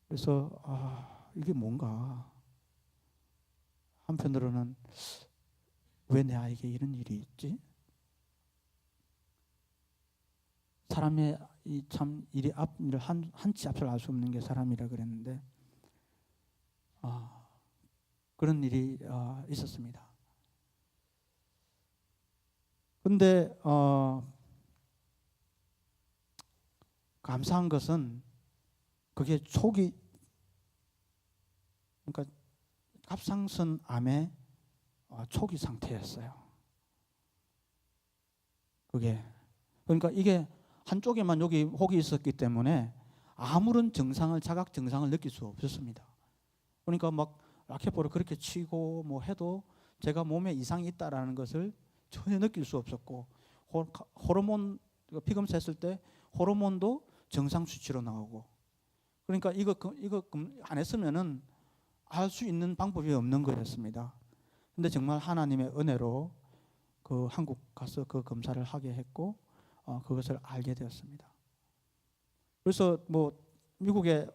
그래서 이게 뭔가 한편으로는 왜 내 아이에게 이런 일이 있지? 사람의 참 일이 일을 한치 앞을 알 수 없는 게 사람이라 그랬는데 그런 일이 있었습니다. 그런데 감사한 것은 그게 초기 그러니까 갑상선 암의 초기 상태였어요. 그게 그러니까 이게 한쪽에만 여기 혹이 있었기 때문에 아무런 자각 증상을 느낄 수 없었습니다. 그러니까 막 라켓볼을 그렇게 치고 뭐 해도 제가 몸에 이상이 있다라는 것을 전혀 느낄 수 없었고 호르몬 피검사 했을 때 호르몬도 정상 수치로 나오고 그러니까 이거 안 했으면은 알 수 있는 방법이 없는 거였습니다. 근데 정말 하나님의 은혜로 그 한국 가서 그 검사를 하게 했고 그것을 알게 되었습니다. 그래서 뭐 미국에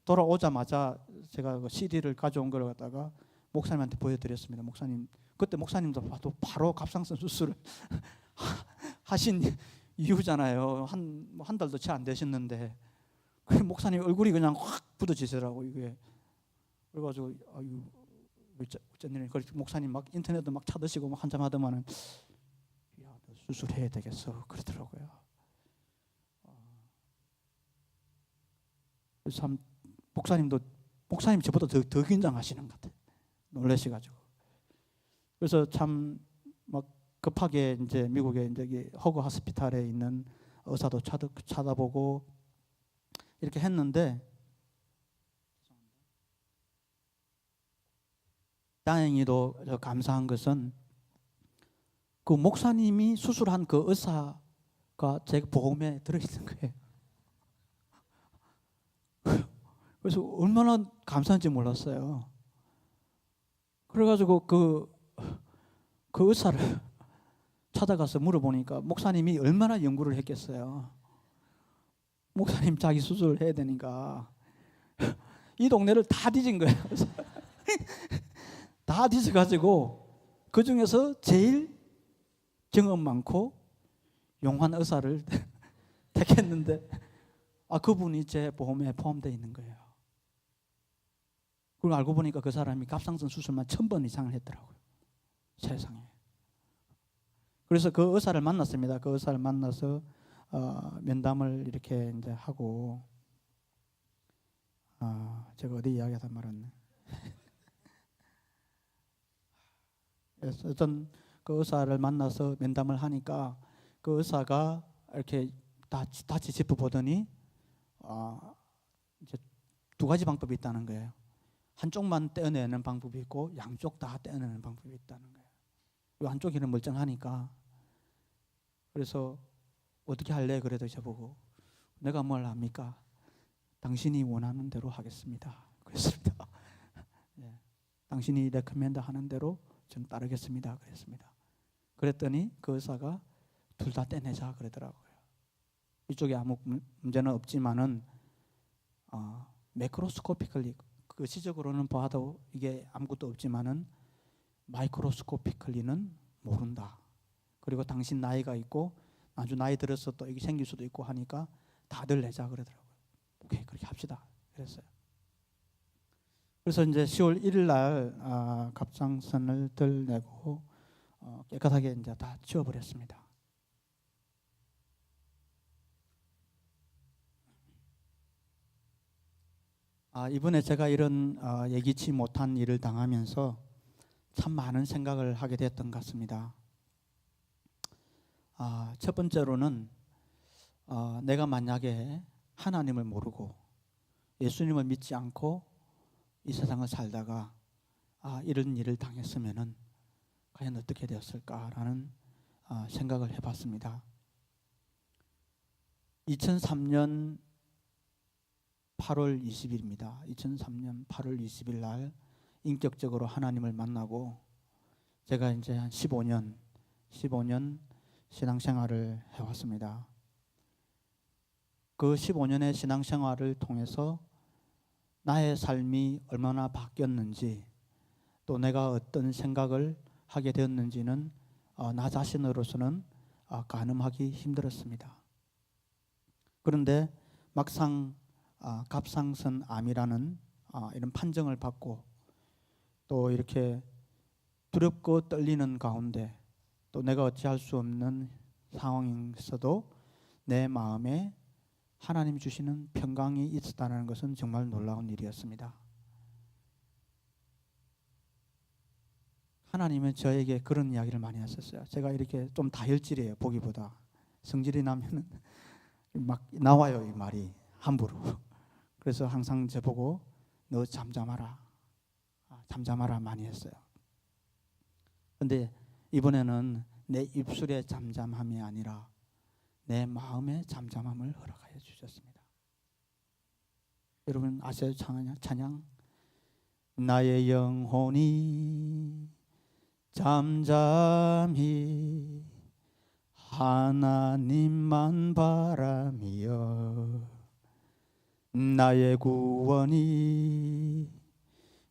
돌아오자마자 제가 그 CD를 가져온 걸 갖다가 목사님한테 보여드렸습니다. 목사님, 그때 목사님도 봐도 바로 갑상선 수술을 하신 이유잖아요. 한 달도 채 안 되셨는데 그 목사님 얼굴이 그냥 확 굳어지더라고 이게. 그래가지고 아유 어쩐 목사님 막 인터넷도 막 찾으시고 막 한참 하더만은 야, 수술해야 되겠어 그러더라고요. 그래서 참 목사님 저보다 더 긴장하시는 것 같아요. 놀라셔가지고. 그래서 참 막 급하게 이제 미국에 이제 허그 하스피탈에 있는 의사도 찾아보고 이렇게 했는데 다행히도 감사한 것은 그 목사님이 수술한 그 의사가 제 보험에 들어있는 거예요. 그래서 얼마나 감사한지 몰랐어요. 그래가지고 그 의사를 찾아가서 물어보니까 목사님이 얼마나 연구를 했겠어요. 목사님 자기 수술을 해야 되니까 이 동네를 다 뒤진 거예요. 다 뒤져가지고 그 중에서 제일 경험 많고 용한 의사를 택했는데 그분이 제 보험에 포함되어 있는 거예요. 그걸 알고 보니까 그 사람이 갑상선 수술만 1000번 이상을 했더라고요. 세상에. 그래서 그 의사를 만났습니다. 그 의사를 만나서 면담을 이렇게 이제 하고 제가 어디 이야기하다 말았네. 그래서 어떤 그 의사를 만나서 면담을 하니까 그 의사가 이렇게 다시 짚어보더니 이제 두 가지 방법이 있다는 거예요. 한쪽만 떼어내는 방법이 있고 양쪽 다 떼어내는 방법이 있다는 거예요. 이 한쪽이는 멀쩡하니까. 그래서 어떻게 할래? 그래도 저보고 내가 뭘 합니까? 당신이 원하는 대로 하겠습니다. 그랬습니다. 네. 당신이 레커멘드 하는 대로 저는 따르겠습니다. 그랬습니다. 그랬더니 그 의사가 둘 다 떼내자 그러더라고요. 이쪽에 아무 문제는 없지만은 매크로스코피컬리 시적으로는 봐도 이게 아무것도 없지만은 마이크로스코피컬리는 모른다. 그리고 당신 나이가 있고 아주 나이 들어서 또 이게 생길 수도 있고 하니까 다들 내자 그러더라고요. 오케이 그렇게 합시다. 그랬어요. 그래서 이제 10월 1일 날 갑상선을 덜 내고 깨끗하게 이제 다 치워버렸습니다. 이번에 제가 이런 예기치 못한 일을 당하면서 참 많은 생각을 하게 됐던 것 같습니다. 첫 번째로는 내가 만약에 하나님을 모르고 예수님을 믿지 않고 이 세상을 살다가 이런 일을 당했으면은 과연 어떻게 되었을까라는 생각을 해봤습니다. 2003년 8월 20일입니다. 2003년 8월 20일 날 인격적으로 하나님을 만나고 제가 이제 한 15년 신앙생활을 해왔습니다. 그 15년의 신앙생활을 통해서 나의 삶이 얼마나 바뀌었는지 또 내가 어떤 생각을 하게 되었는지는 나 자신으로서는 가늠하기 힘들었습니다. 그런데 막상 갑상선 암이라는 이런 판정을 받고 또 이렇게 두렵고 떨리는 가운데 또 내가 어찌할 수 없는 상황에서도 내 마음에 하나님 주시는 평강이 있었다는 것은 정말 놀라운 일이었습니다. 하나님은 저에게 그런 이야기를 많이 하셨어요. 제가 이렇게 좀 다혈질이에요. 보기보다 성질이 나면 막 나와요. 이 말이 함부로. 그래서 항상 저보고 너 잠잠하라 많이 했어요. 그런데 이번에는 내 입술의 잠잠함이 아니라 내 마음의 잠잠함을 허락하여 주셨습니다. 여러분 아세요? 찬양 나의 영혼이 잠잠히 하나님만 바라며 나의 구원이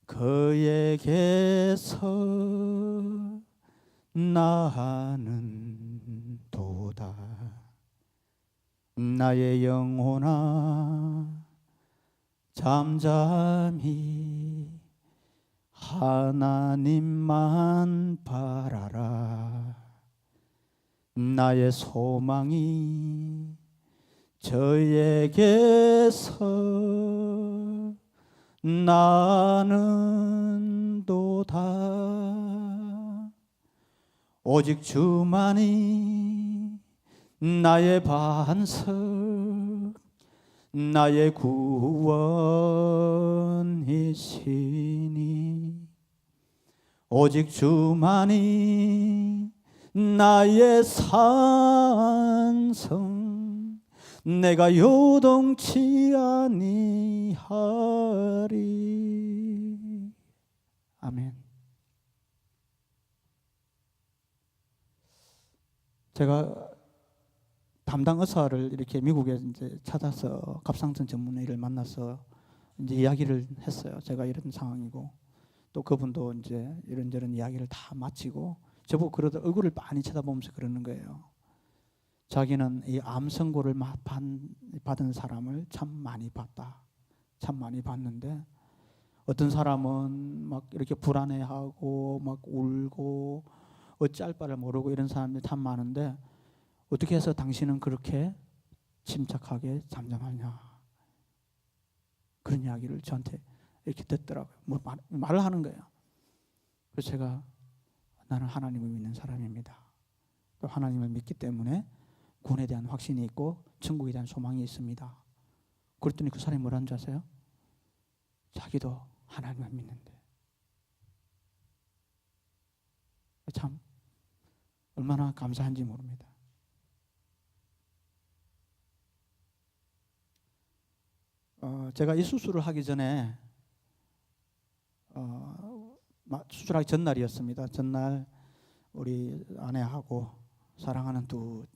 그에게서 나는 도다. 나의 영혼아 잠잠히 하나님만 바라라. 나의 소망이 저에게서 나는 도다. 오직 주만이 나의 반석, 나의 구원이시니 오직 주만이 나의 산성, 내가 요동치 아니하리. 아멘. 제가 담당 의사를 이렇게 미국에 이제 찾아서 갑상선 전문의를 만나서 이제 이야기를 했어요. 제가 이런 상황이고, 또 그분도 이제 이런저런 이야기를 다 마치고 저보고 그러다 얼굴을 많이 쳐다보면서 그러는 거예요. 자기는 이 암 선고를 받은 사람을 참 많이 봤다. 참 많이 봤는데 어떤 사람은 막 이렇게 불안해하고 막 울고 어찌할 바를 모르고 이런 사람들이 참 많은데 어떻게 해서 당신은 그렇게 침착하게 잠잠하냐, 그런 이야기를 저한테 이렇게 듣더라고요. 뭐 말을 하는 거예요. 그래서 제가 나는 하나님을 믿는 사람입니다. 또 하나님을 믿기 때문에 구원에 대한 확신이 있고 천국에 대한 소망이 있습니다. 그랬더니 그 사람이 뭐라는 줄 아세요? 자기도 하나님을 믿는데. 참 얼마나 감사한지 모릅니다. 제가 이 수술을 하기 전에 수술하기 전날이었습니다. 전날 우리 아내하고 사랑하는 두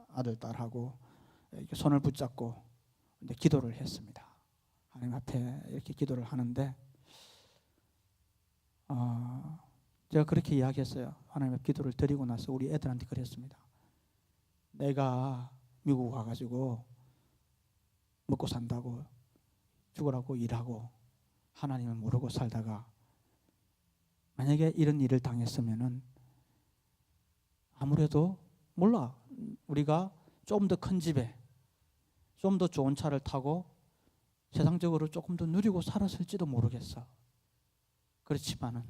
아들, 딸하고 이렇게 손을 붙잡고 이제 기도를 했습니다. 하나님 앞에 이렇게 기도를 하는데 제가 그렇게 이야기했어요. 하나님 앞에 기도를 드리고 나서 우리 애들한테 그랬습니다. 내가 미국 가가지고 먹고 산다고 죽으라고 일하고 하나님을 모르고 살다가 만약에 이런 일을 당했으면은 아무래도 몰라, 우리가 좀 더 큰 집에 좀 더 좋은 차를 타고 세상적으로 조금 더 누리고 살았을지도 모르겠어. 그렇지만은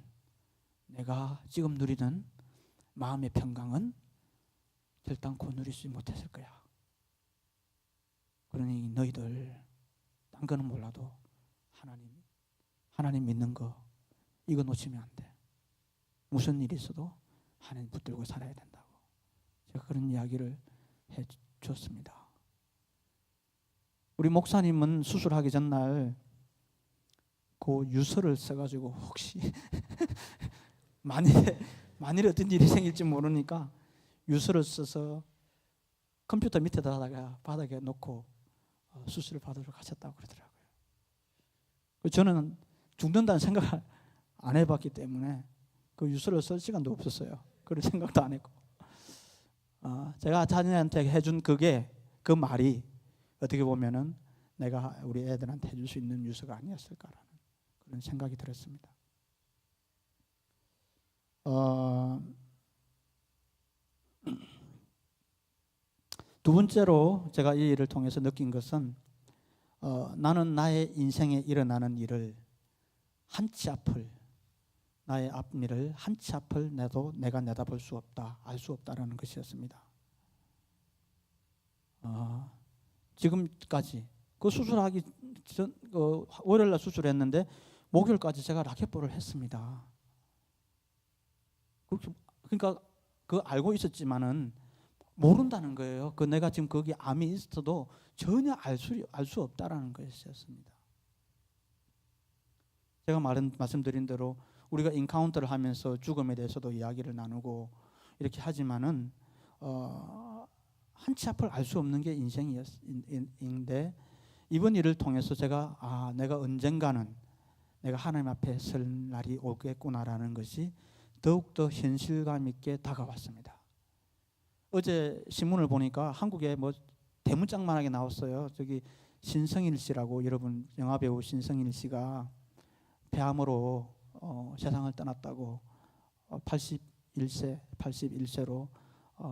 내가 지금 누리는 마음의 평강은 결단코 누릴 수 못했을 거야. 그러니 너희들 딴 거는 몰라도 하나님 믿는 거 이거 놓치면 안 돼. 무슨 일이 있어도 하나님 붙들고 살아야 된다고 제가 그런 이야기를 해 줬습니다. 우리 목사님은 수술하기 전날 그 유서를 써가지고 혹시 만일에 어떤 일이 생길지 모르니까 유서를 써서 컴퓨터 밑에다가 바닥에 놓고 수술을 받으러 가셨다고 그러더라고요. 저는 죽는다는 생각을 안 해봤기 때문에 그 유서를 쓸 시간도 없었어요. 그런 생각도 안 했고 제가 자녀한테 해준 그 말이 어떻게 보면은 내가 우리 애들한테 해줄 수 있는 유서가 아니었을까라는 그런 생각이 들었습니다. 두 번째로 제가 이 일을 통해서 느낀 것은 나는 나의 인생에 일어나는 일을 나의 앞일을 한 치 앞을 내가 내다볼 수 없다, 알 수 없다라는 것이었습니다. 지금까지 그 수술하기 전 월요일날 수술했는데 목요일까지 제가 라켓볼을 했습니다. 그러니까 그 알고 있었지만은 모른다는 거예요. 그 내가 지금 거기 암이 있어도 전혀 알 수 없다라는 것이었습니다. 제가 말씀드린 대로 우리가 인카운터를 하면서 죽음에 대해서도 이야기를 나누고 이렇게 하지만은 한 치 앞을 알 수 없는 게 인생인데 이번 일을 통해서 제가 내가 언젠가는 내가 하나님 앞에 설 날이 오겠구나라는 것이 더욱더 현실감 있게 다가왔습니다. 어제 신문을 보니까 한국에 뭐 대문짝만하게 나왔어요. 저기 신성일 씨라고, 여러분 영화배우 신성일 씨가 폐암으로 세상을 떠났다고, 81세로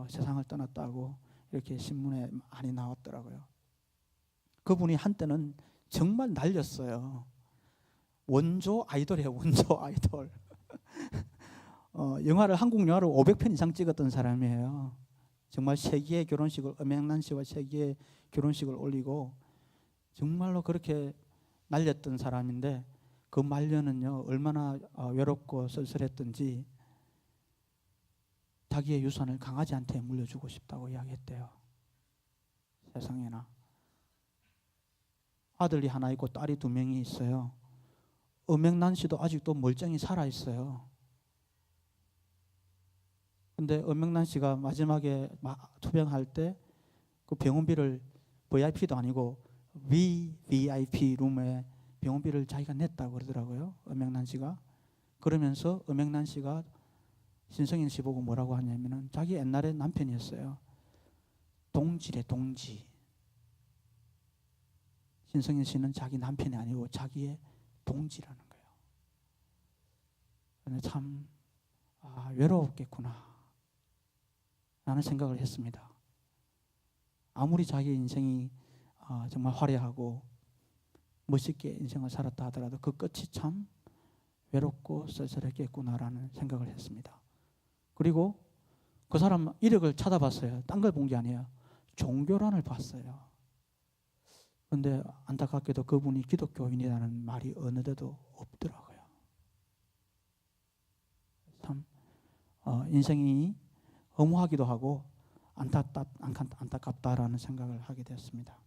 세상을 떠났다고 이렇게 신문에 많이 나왔더라고요. 그분이 한때는 정말 날렸어요. 원조 아이돌이에요. 원조 아이돌. 한국 영화를 500편 이상 찍었던 사람이에요. 정말 세기의 결혼식을, 엄영란 씨와 세기의 결혼식을 올리고 정말로 그렇게 날렸던 사람인데, 그 말년은요 얼마나 외롭고 쓸쓸했던지 자기의 유산을 강아지한테 물려주고 싶다고 이야기했대요. 세상에나. 아들이 하나 있고 딸이 2명이 있어요. 엄영란 씨도 아직도 멀쩡히 살아 있어요. 근데 엄영란 씨가 마지막에 투병할 때 그 병원비를 VIP도 아니고 VVIP 룸에 병원비를 자기가 냈다고 그러더라고요. 엄영란 씨가. 그러면서 엄영란 씨가 신성일 씨 보고 뭐라고 하냐면은, 자기 옛날에 남편이었어요. 동지래, 동지. 신성일 씨는 자기 남편이 아니고 자기의 동지라는 거예요. 근데 참 외로웠겠구나 라는 생각을 했습니다. 아무리 자기 인생이 정말 화려하고 멋있게 인생을 살았다 하더라도 그 끝이 참 외롭고 쓸쓸했겠구나라는 생각을 했습니다. 그리고 그 사람 이력을 찾아봤어요. 딴 걸 본 게 아니에요. 종교란을 봤어요. 그런데 안타깝게도 그분이 기독교인이라는 말이 어느 데도 없더라고요. 참 인생이 허무하기도 하고 안타깝다라는 생각을 하게 되었습니다.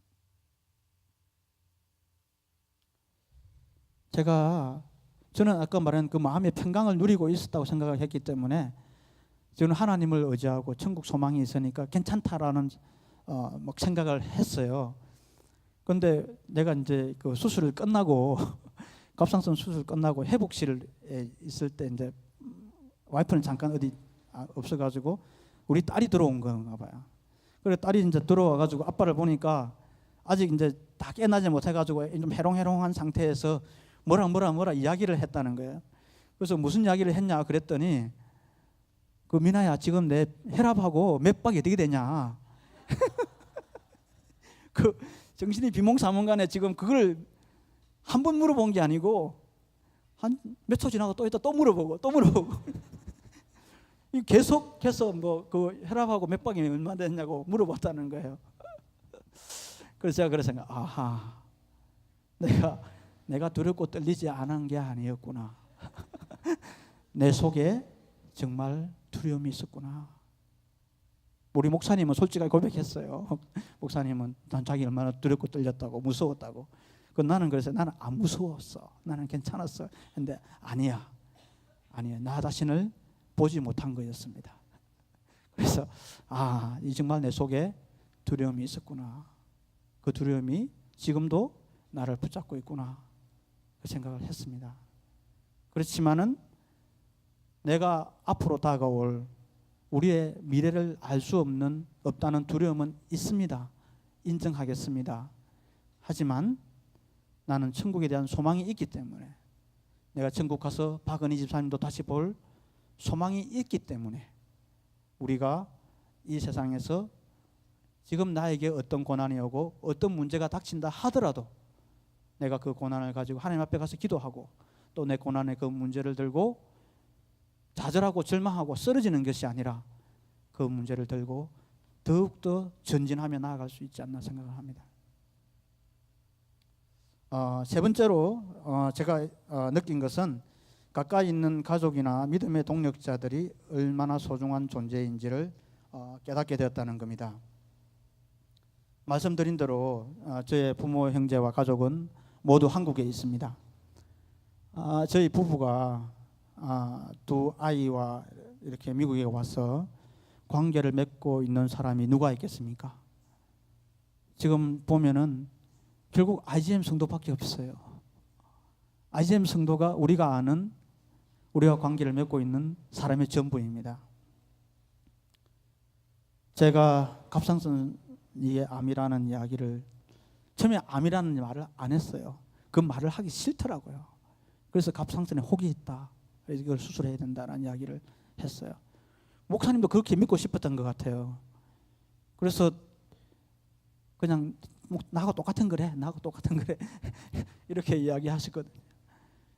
저는 아까 말한 그 마음의 평강을 누리고 있었다고 생각을 했기 때문에, 저는 하나님을 의지하고 천국 소망이 있으니까 괜찮다라는 막 생각을 했어요. 그런데 내가 이제 그 수술을 끝나고 갑상선 수술 끝나고 회복실에 있을 때, 이제 와이프는 잠깐 어디 없어가지고 우리 딸이 들어온 건가 봐요. 그래 딸이 이제 들어와가지고 아빠를 보니까 아직 이제 다 깨나지 못해가지고 좀 해롱해롱한 상태에서 뭐라 이야기를 했다는 거예요. 그래서 무슨 이야기를 했냐 그랬더니, 그 미나야 지금 내 혈압하고 맥박이 어떻게 되냐. 그 정신이 비몽사몽간에 지금 그걸 한 번 물어본 게 아니고 한 몇 초 지나고 또 있다 또 물어보고 계속해서 뭐 그 혈압하고 맥박이 얼마 됐냐고 물어봤다는 거예요. 그래서 제가 그래서 아하, 내가 두렵고 떨리지 않은 게 아니었구나. 내 속에 정말 두려움이 있었구나. 우리 목사님은 솔직하게 고백했어요. 목사님은 자기 얼마나 두렵고 떨렸다고, 무서웠다고. 나는 그래서 나는 안 무서웠어. 나는 괜찮았어. 근데 아니야. 나 자신을 보지 못한 거였습니다. 그래서 이 정말 내 속에 두려움이 있었구나. 그 두려움이 지금도 나를 붙잡고 있구나. 그 생각을 했습니다. 그렇지만은 내가 앞으로 다가올 우리의 미래를 알 수 없다는 두려움은 있습니다. 인정하겠습니다. 하지만 나는 천국에 대한 소망이 있기 때문에, 내가 천국 가서 박은희 집사님도 다시 볼 소망이 있기 때문에, 우리가 이 세상에서 지금 나에게 어떤 고난이 오고 어떤 문제가 닥친다 하더라도 내가 그 고난을 가지고 하나님 앞에 가서 기도하고, 또 내 고난의 그 문제를 들고 좌절하고 절망하고 쓰러지는 것이 아니라 그 문제를 들고 더욱더 전진하며 나아갈 수 있지 않나 생각을 합니다. 세 번째로 제가 느낀 것은, 가까이 있는 가족이나 믿음의 동력자들이 얼마나 소중한 존재인지를 깨닫게 되었다는 겁니다. 말씀드린 대로 저의 부모, 형제와 가족은 모두 한국에 있습니다. 저희 부부가 2 아이와 이렇게 미국에 와서 관계를 맺고 있는 사람이 누가 있겠습니까? 지금 보면은 결국 IGM 성도밖에 없어요. IGM 성도가 우리가 아는, 우리와 관계를 맺고 있는 사람의 전부입니다. 제가 갑상선이의 암이라는 이야기를 처음에 암이라는 말을 안 했어요. 그 말을 하기 싫더라고요. 그래서 갑상선에 혹이 있다. 그래서 이걸 수술해야 된다는 이야기를 했어요. 목사님도 그렇게 믿고 싶었던 것 같아요. 그래서 그냥 나하고 똑같은 거래, 나하고 똑같은 거래 이렇게 이야기하시거든요.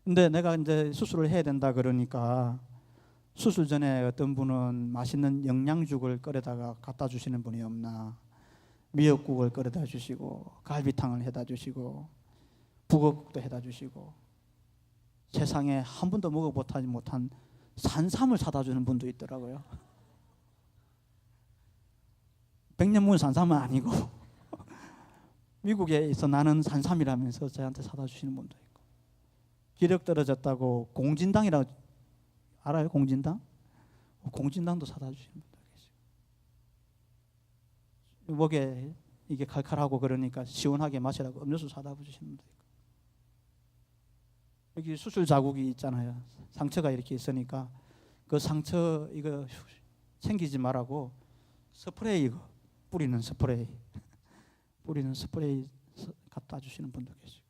근데 내가 이제 수술을 해야 된다 그러니까 수술 전에 어떤 분은 맛있는 영양죽을 끓여다가 갖다 주시는 분이 없나, 미역국을 끓여다 주시고 갈비탕을 해다 주시고 북어국도 해다 주시고 세상에 한 번도 먹어보지 못한 산삼을 사다 주는 분도 있더라고요. 백년 묵은 산삼은 아니고 미국에 있어 나는 산삼이라면서 저한테 사다 주시는 분도 있고, 기력 떨어졌다고 공진당이라고 알아요? 공진당? 공진당도 사다 주시는 분도 계시고, 목에 이게 칼칼하고 그러니까 시원하게 마시라고 음료수 사다 주시는 분도 있고, 여기 수술 자국이 있잖아요. 상처가 이렇게 있으니까 그 상처 이거 생기지 말라고 스프레이 이거 뿌리는 스프레이 갖다 주시는 분도 계시고,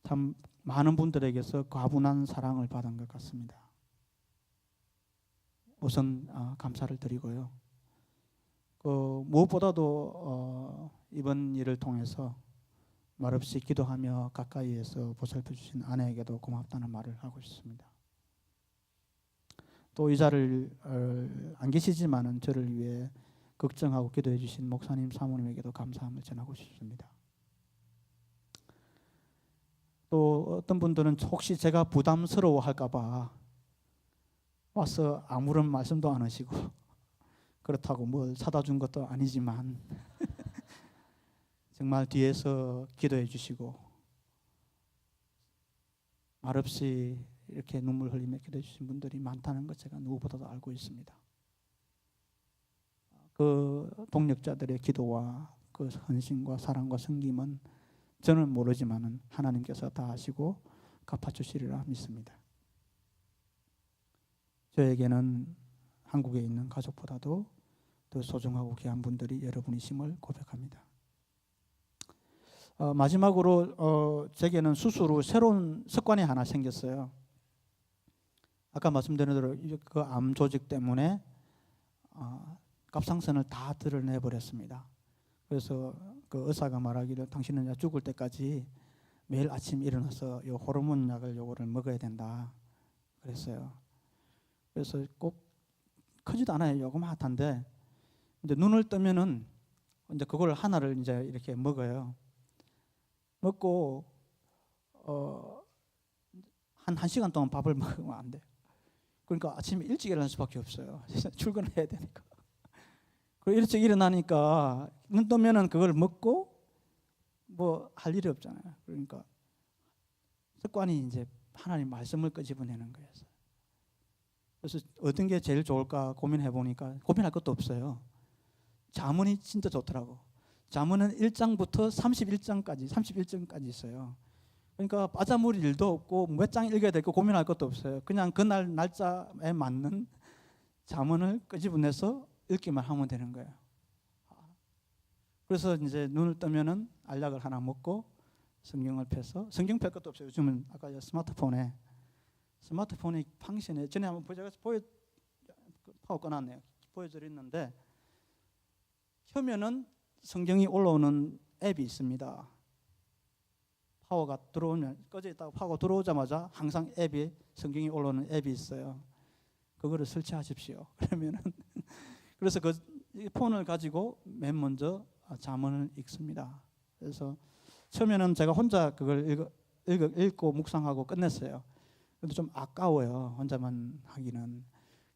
참 많은 분들에게서 과분한 사랑을 받은 것 같습니다. 우선 감사를 드리고요. 무엇보다도 이번 일을 통해서 말없이 기도하며 가까이에서 보살펴 주신 아내에게도 고맙다는 말을 하고 싶습니다. 또 이 자를 안 계시지만은 저를 위해 걱정하고 기도해 주신 목사님, 사모님에게도 감사함을 전하고 싶습니다. 또 어떤 분들은 혹시 제가 부담스러워 할까 봐 와서 아무런 말씀도 안 하시고, 그렇다고 뭘 사다 준 것도 아니지만 정말 뒤에서 기도해 주시고 말없이 이렇게 눈물 흘리며 기도해 주신 분들이 많다는 것 제가 누구보다도 알고 있습니다. 그 동력자들의 기도와 그 헌신과 사랑과 섬김은 저는 모르지만은 하나님께서 다 아시고 갚아주시리라 믿습니다. 저에게는 한국에 있는 가족보다도 더 소중하고 귀한 분들이 여러분이심을 고백합니다. 마지막으로 제게는 수술 후 새로운 습관이 하나 생겼어요. 아까 말씀드린 대로 그 암 조직 때문에 갑상선을 다 드러내 버렸습니다. 그래서 그 의사가 말하기를 당신은 죽을 때까지 매일 아침 일어나서 요 호르몬 약을 요거를 먹어야 된다 그랬어요. 그래서 꼭 크지도 않아요. 요거마한데 이제 눈을 뜨면은 이제 그걸 하나를 이제 이렇게 먹어요. 먹고 한 1시간 동안 밥을 먹으면 안 돼요. 그러니까 아침에 일찍 일어날 수밖에 없어요. 출근해야 되니까. 그리고 일찍 일어나니까 눈 뜨면은 그걸 먹고 뭐 할 일이 없잖아요. 그러니까 습관이 이제 하나님 말씀을 끄집어내는 거예요. 그래서 어떤 게 제일 좋을까 고민해 보니까 고민할 것도 없어요. 잠언이 진짜 좋더라고. 잠언은 1장부터 31장까지 있어요. 그러니까 빠져물 일도 없고 몇 장 읽어야 될 거 고민할 것도 없어요. 그냥 그날 날짜에 맞는 잠언을 끄집어내서 읽기만 하면 되는 거예요. 그래서 이제 눈을 뜨면은 알약을 하나 먹고 성경을 펴서, 성경 펼 것도 없어요. 요즘은 아까 스마트폰에 팡신에 전에 한번 파워 꺼놨네요. 보여드렸는데 켜면은 성경이 올라오는 앱이 있습니다. 파워가 들어오면 꺼져 있다가 파워가 들어오자마자 항상 앱이 성경이 올라오는 앱이 있어요. 그거를 설치하십시오. 그러면은 그래서 그 폰을 가지고 맨 먼저 잠언을 읽습니다. 그래서 처음에는 제가 혼자 그걸 읽고 묵상하고 끝냈어요. 근데 좀 아까워요. 혼자만 하기는.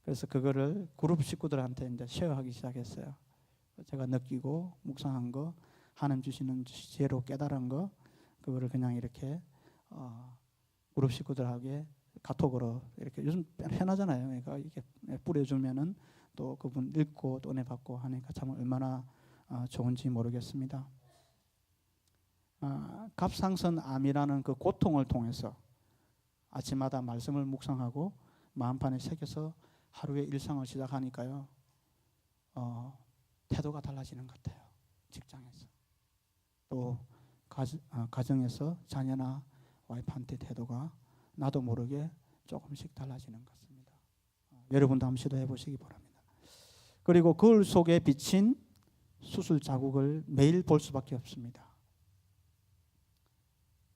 그래서 그거를 그룹 식구들한테 이제 쉐어하기 시작했어요. 제가 느끼고 묵상한 거, 하나님 주시는 지혜로 깨달은 거, 그거를 그냥 이렇게 그룹 식구들에게 카톡으로 이렇게 요즘 편하잖아요. 그러니까 이렇게 뿌려주면은 또 그분 읽고 또 은혜 받고 하니까 참 얼마나 좋은지 모르겠습니다. 갑상선암이라는 그 고통을 통해서 아침마다 말씀을 묵상하고 마음판에 새겨서 하루의 일상을 시작하니까요, 태도가 달라지는 것 같아요. 직장에서 또 가정에서 자녀나 와이프한테 태도가 나도 모르게 조금씩 달라지는 것 같습니다. 여러분도 한번 시도해 보시기 바랍니다. 그리고 거울 속에 비친 수술 자국을 매일 볼 수밖에 없습니다.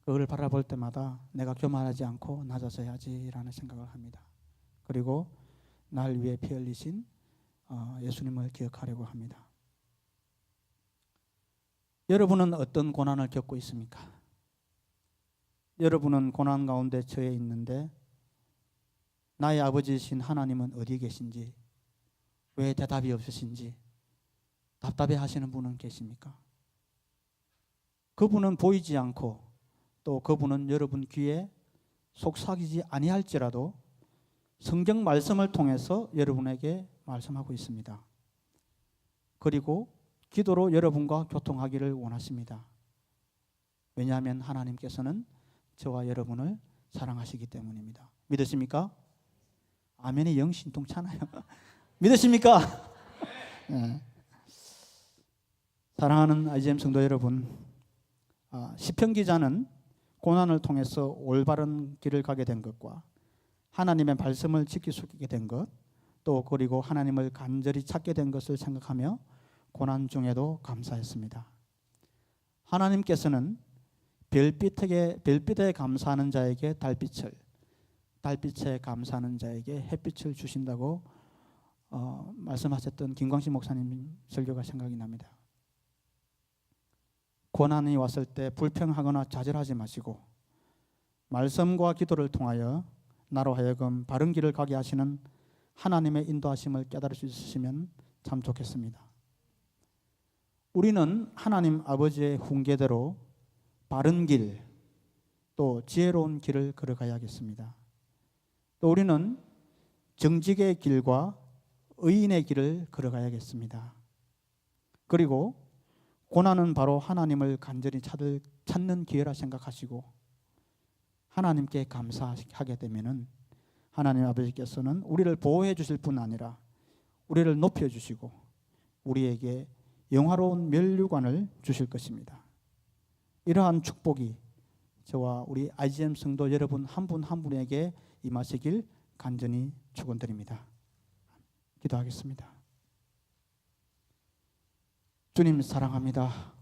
그걸 바라볼 때마다 내가 교만하지 않고 낮아져야지라는 생각을 합니다. 그리고 날 위해 피 흘리신 예수님을 기억하려고 합니다. 여러분은 어떤 고난을 겪고 있습니까? 여러분은 고난 가운데 처해 있는데 나의 아버지이신 하나님은 어디 계신지, 왜 대답이 없으신지 답답해 하시는 분은 계십니까? 그분은 보이지 않고 또 그분은 여러분 귀에 속삭이지 아니할지라도 성경 말씀을 통해서 여러분에게 말씀하고 있습니다. 그리고 기도로 여러분과 교통하기를 원하십니다. 왜냐하면 하나님께서는 저와 여러분을 사랑하시기 때문입니다. 믿으십니까? 아멘이 영 신통찮아요. 믿으십니까? 네. 사랑하는 IGM 성도 여러분, 시편 기자는 고난을 통해서 올바른 길을 가게 된 것과 하나님의 말씀을 지킬 수 있게 된 것, 또 그리고 하나님을 간절히 찾게 된 것을 생각하며 고난 중에도 감사했습니다. 하나님께서는 별빛에 감사하는 자에게 달빛을, 달빛에 감사하는 자에게 햇빛을 주신다고 말씀하셨던 김광식 목사님 설교가 생각이 납니다. 고난이 왔을 때 불평하거나 좌절하지 마시고 말씀과 기도를 통하여 나로 하여금 바른 길을 가게 하시는 하나님의 인도하심을 깨달을 수 있으시면 참 좋겠습니다. 우리는 하나님 아버지의 훈계대로 바른 길, 또 지혜로운 길을 걸어가야겠습니다. 또 우리는 정직의 길과 의인의 길을 걸어가야겠습니다. 그리고 고난은 바로 하나님을 간절히 찾는 기회라 생각하시고 하나님께 감사하게 되면은 하나님 아버지께서는 우리를 보호해 주실 뿐 아니라 우리를 높여 주시고 우리에게 영화로운 면류관을 주실 것입니다. 이러한 축복이 저와 우리 IGM 성도 여러분 한 분 한 분에게 임하시길 간절히 축원드립니다. 기도하겠습니다. 주님 사랑합니다.